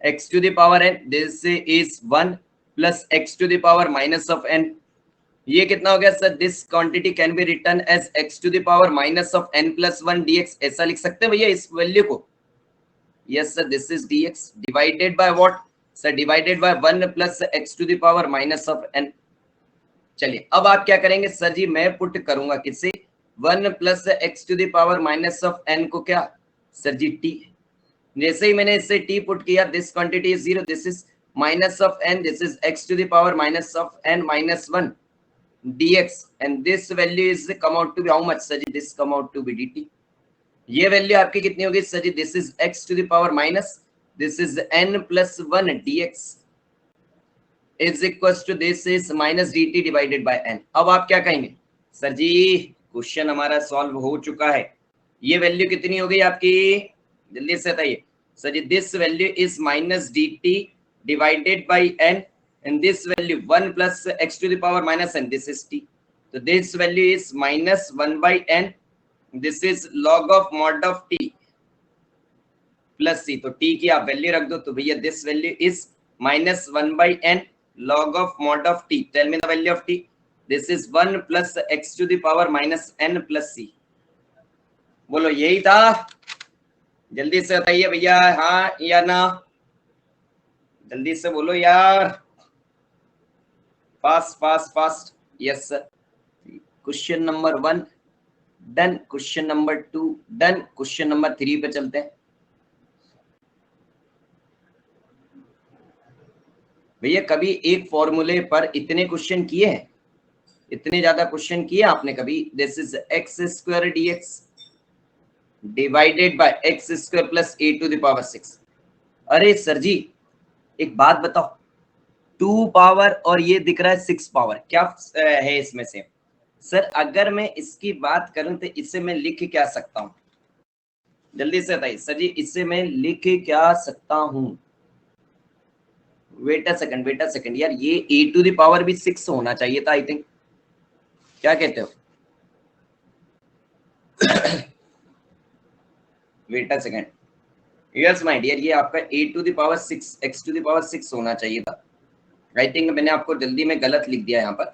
x to the power n, this is 1 plus x to the power minus of n। ये कितना हो गया sir? This quantity can be written as x to the power minus of n plus 1 dx। ऐसा लिख सकते हैं भैया इस वैल्यू को? Yes sir, this is dx divided by what sir? Divided by 1 plus x to the power minus of n। चलिए, अब आप क्या करेंगे सर जी? मैं पुट करूंगा किसे? 1 plus x to the power minus of n को क्या सर जी? t। जैसे ही मैंने इससे t पुट किया, this quantity is 0, this is minus of n, this is x to the power minus of n minus 1 dx and this value is come out to be how much sir ji? This come out to be dt। ये value आपकी कितनी होगी sir ji? This is x to the power minus this is n plus 1 dx is equals to this is minus dt divided by n। अब आप क्या कहेंगे sir जी? Question हमारा solve हो चुका है। ये वैल्यू कितनी हो गई आपकी? जल्दी से बताइए sir ji. This value is minus dt divided by n and this value 1 plus x to the power minus n, this is t। तो this value is minus 1 by n, this is log of mod of t plus c। तो t की आप value रख दो, तो भैया this value is minus 1 by n log of mod of t। tell me the value of t। this is 1 plus x to the power minus n plus c। बोलो यही था? जल्दी से बताइए भैया, हाँ या ना? जल्दी से बोलो यार, fast fast fast. Yes sir. Question number 1 done, question number 2 done, question number 3 पे चलते हैं। भैया कभी एक फॉर्मूले पर इतने क्वेश्चन किए हैं, इतने ज्यादा क्वेश्चन किए आपने कभी? This is x square dx divided by x square plus a to the power 6। अरे सर जी एक बात बताओ, 2 पावर और ये दिख रहा है 6 पावर, क्या है इसमें से? सर अगर मैं इसकी बात करूं तो इसे मैं लिख क्या सकता हूं? जल्दी से बताइए सर जी, इसे मैं लिख क्या सकता हूं? वेट अ सेकंड यार, ये a टू द पावर भी 6 होना चाहिए था आई थिंक, क्या कहते हो? Wait a second, yes my dear, ये आपका a to the power 6 x to the power 6 होना चाहिए था। आई थिंक मैंने आपको जल्दी में गलत लिख दिया यहाँ पर।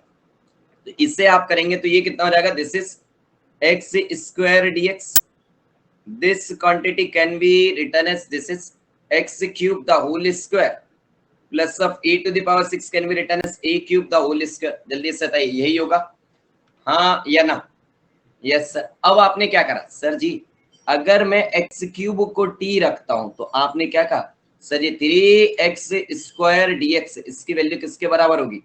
तो इससे आप करेंगे तो ये कितना हो जाएगा? This is x square dx, this quantity can be written as this is x cube the whole square plus of a to the power 6 can be written as a cube the whole square। जल्दी से बताइए यही होगा, हाँ या ना? Yes sir. अब आपने क्या करा सर जी, अगर मैं एक्स क्यूब को टी रखता हूं तो आपने क्या कहा सर जी? 3x स्क्वायर dx, इसकी वैल्यू किसके बराबर होगी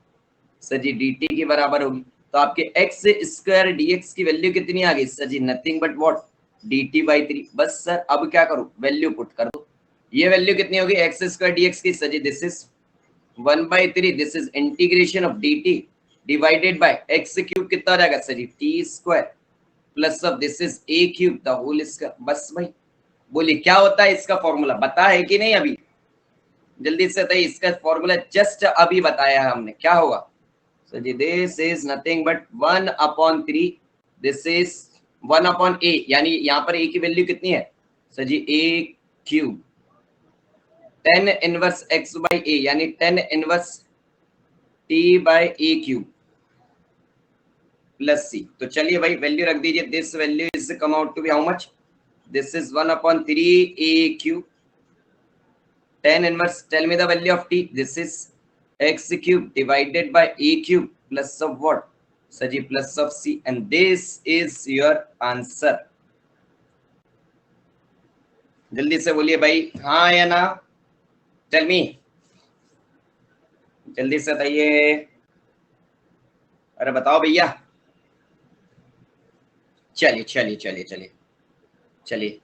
सर जी? dt के बराबर होगी। तो आपके x स्क्वायर dx की वैल्यू कितनी आ गई sir ji? Nothing but what? dt by 3। बस सर अब क्या करूं? वैल्यू पुट कर दो। ये वैल्यू कितनी होगी एक्स स्क्वायर dx की sir ji? This is 1/3, this is integration of dt divided by x cube, कितना हो जाएगा sir ji? T square plus of this is a cube the whole square. बस भाई बोलिए क्या होता है इसका फॉर्मूला, पता है कि नहीं अभी? जल्दी से बताइए, इसका फॉर्मूला जस्ट अभी बताया है हमने, क्या होगा sir ji? This is nothing but 1/3, this is 1/a, यानी यहाँ पर a की वैल्यू कितनी है sir ji? a cube 10 inverse x by a, यानी 10 inverse t by a cube plus c। तो चलिए भाई वैल्यू रख दीजिए, this value is come out to be how much? This is 1/3 a cube 10 inverse, tell me the value of t, this is x cube divided by a cube plus of what sir ji? Plus of c, and this is your answer। जल्दी से बोलिए भाई हाँ या ना, tell मी, जल्दी से बताइए, अरे बताओ भैया। चलिए चलिए चलिए चलिए चलिए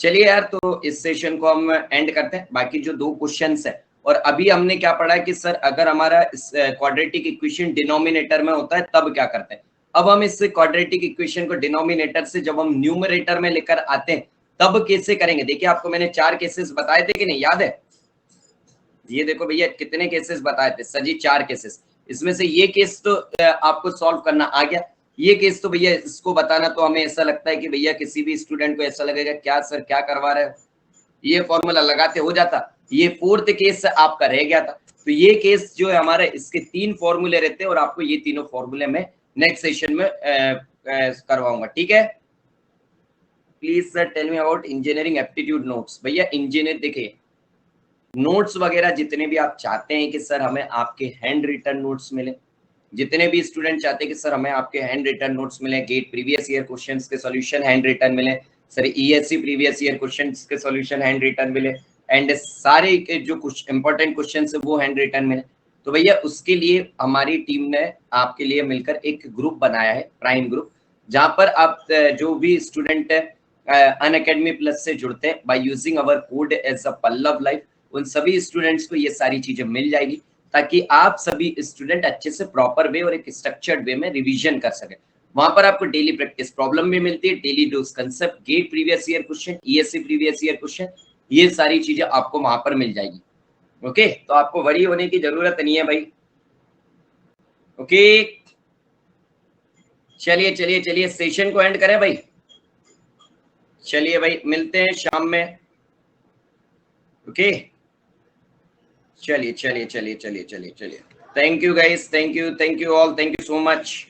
चलिए यार, तो इस सेशन को हम एंड करते हैं। बाकी जो 2 क्वेश्चंस है, और अभी हमने क्या पढ़ा है कि सर अगर हमारा क्वाड्रेटिक इक्वेशन डिनोमिनेटर में होता है तब क्या करते हैं। अब हम इस क्वाड्रेटिक इक्वेशन को डिनोमिनेटर से जब हम न्यूमरेटर में लेकर आते हैं तब कैसे करेंगे। देखिए आपको मैंने 4 केसेस बताए थे कि नहीं, याद है? ये देखो भैया कितने केसेस बताए थे सर जी? 4 केसेस। इसमें से ये केस तो आपको सॉल्व करना आ गया। ये केस तो भैया इसको बताना तो हमें ऐसा लगता है कि भैया किसी भी स्टूडेंट को ऐसा लगेगा क्या सर क्या करवा रहे हो, ये फॉर्मूला लगाते हो जाता। ये 4th केस आपका रह गया था। तो ये केस जो है हमारे, इसके 3 फॉर्मूले रहते हैं और आपको ये तीनों फॉर्मूले में नेक्स्ट सेशन में करवाऊंगा, ठीक है? Please sir tell me about engineering aptitude notes. भैया इंजीनियर देखिए, नोट्स वगैरह जितने भी आप चाहते हैं कि सर हमें आपके हैंड रिटन नोट्स मिले, जितने भी स्टूडेंट चाहते हैं कि सर हमें आपके हैंड रिटन नोट्स मिले, गेट प्रीवियस ईयर क्वेश्चंस के सॉल्यूशन हैंड रिटन मिले, sir ESC previous year questions के सॉल्यूशन हैंड रिटन मिले, एंड सारे के जो कुछ इंपॉर्टेंट क्वेश्चंस है वो हैंड रिटन मिले, तो भैया उसके लिए हमारी टीम ने आपके लिए मिलकर एक ग्रुप बनाया है, प्राइम ग्रुप, जहां पर आप जो भी स्टूडेंट अनअकैडमी प्लस से जुड़ते हैं by using our code as a Pallav life, उन सभी स्टूडेंट्स को ये सारी चीजें मिल जाएगी ताकि आप सभी स्टूडेंट अच्छे से प्रॉपर वे और एक स्ट्रक्चर्ड वे में रिवीजन कर सके। वहां पर आपको डेली प्रैक्टिस प्रॉब्लम भी मिलती है, daily dose concept, GATE previous year question, ESC previous year question, ये सारी चीजें आपको वहां पर मिल जाएगी। ओके, तो आपको वरी होने की जरूरत नहीं है भाई। ओके चलिए चलिए चलिए सेशन को एंड करें भाई। चलिए भाई मिलते हैं शाम में। ओके चलिए चलिए चलिए चलिए चलिए चलिए, thank you guys, thank you all, thank you so much.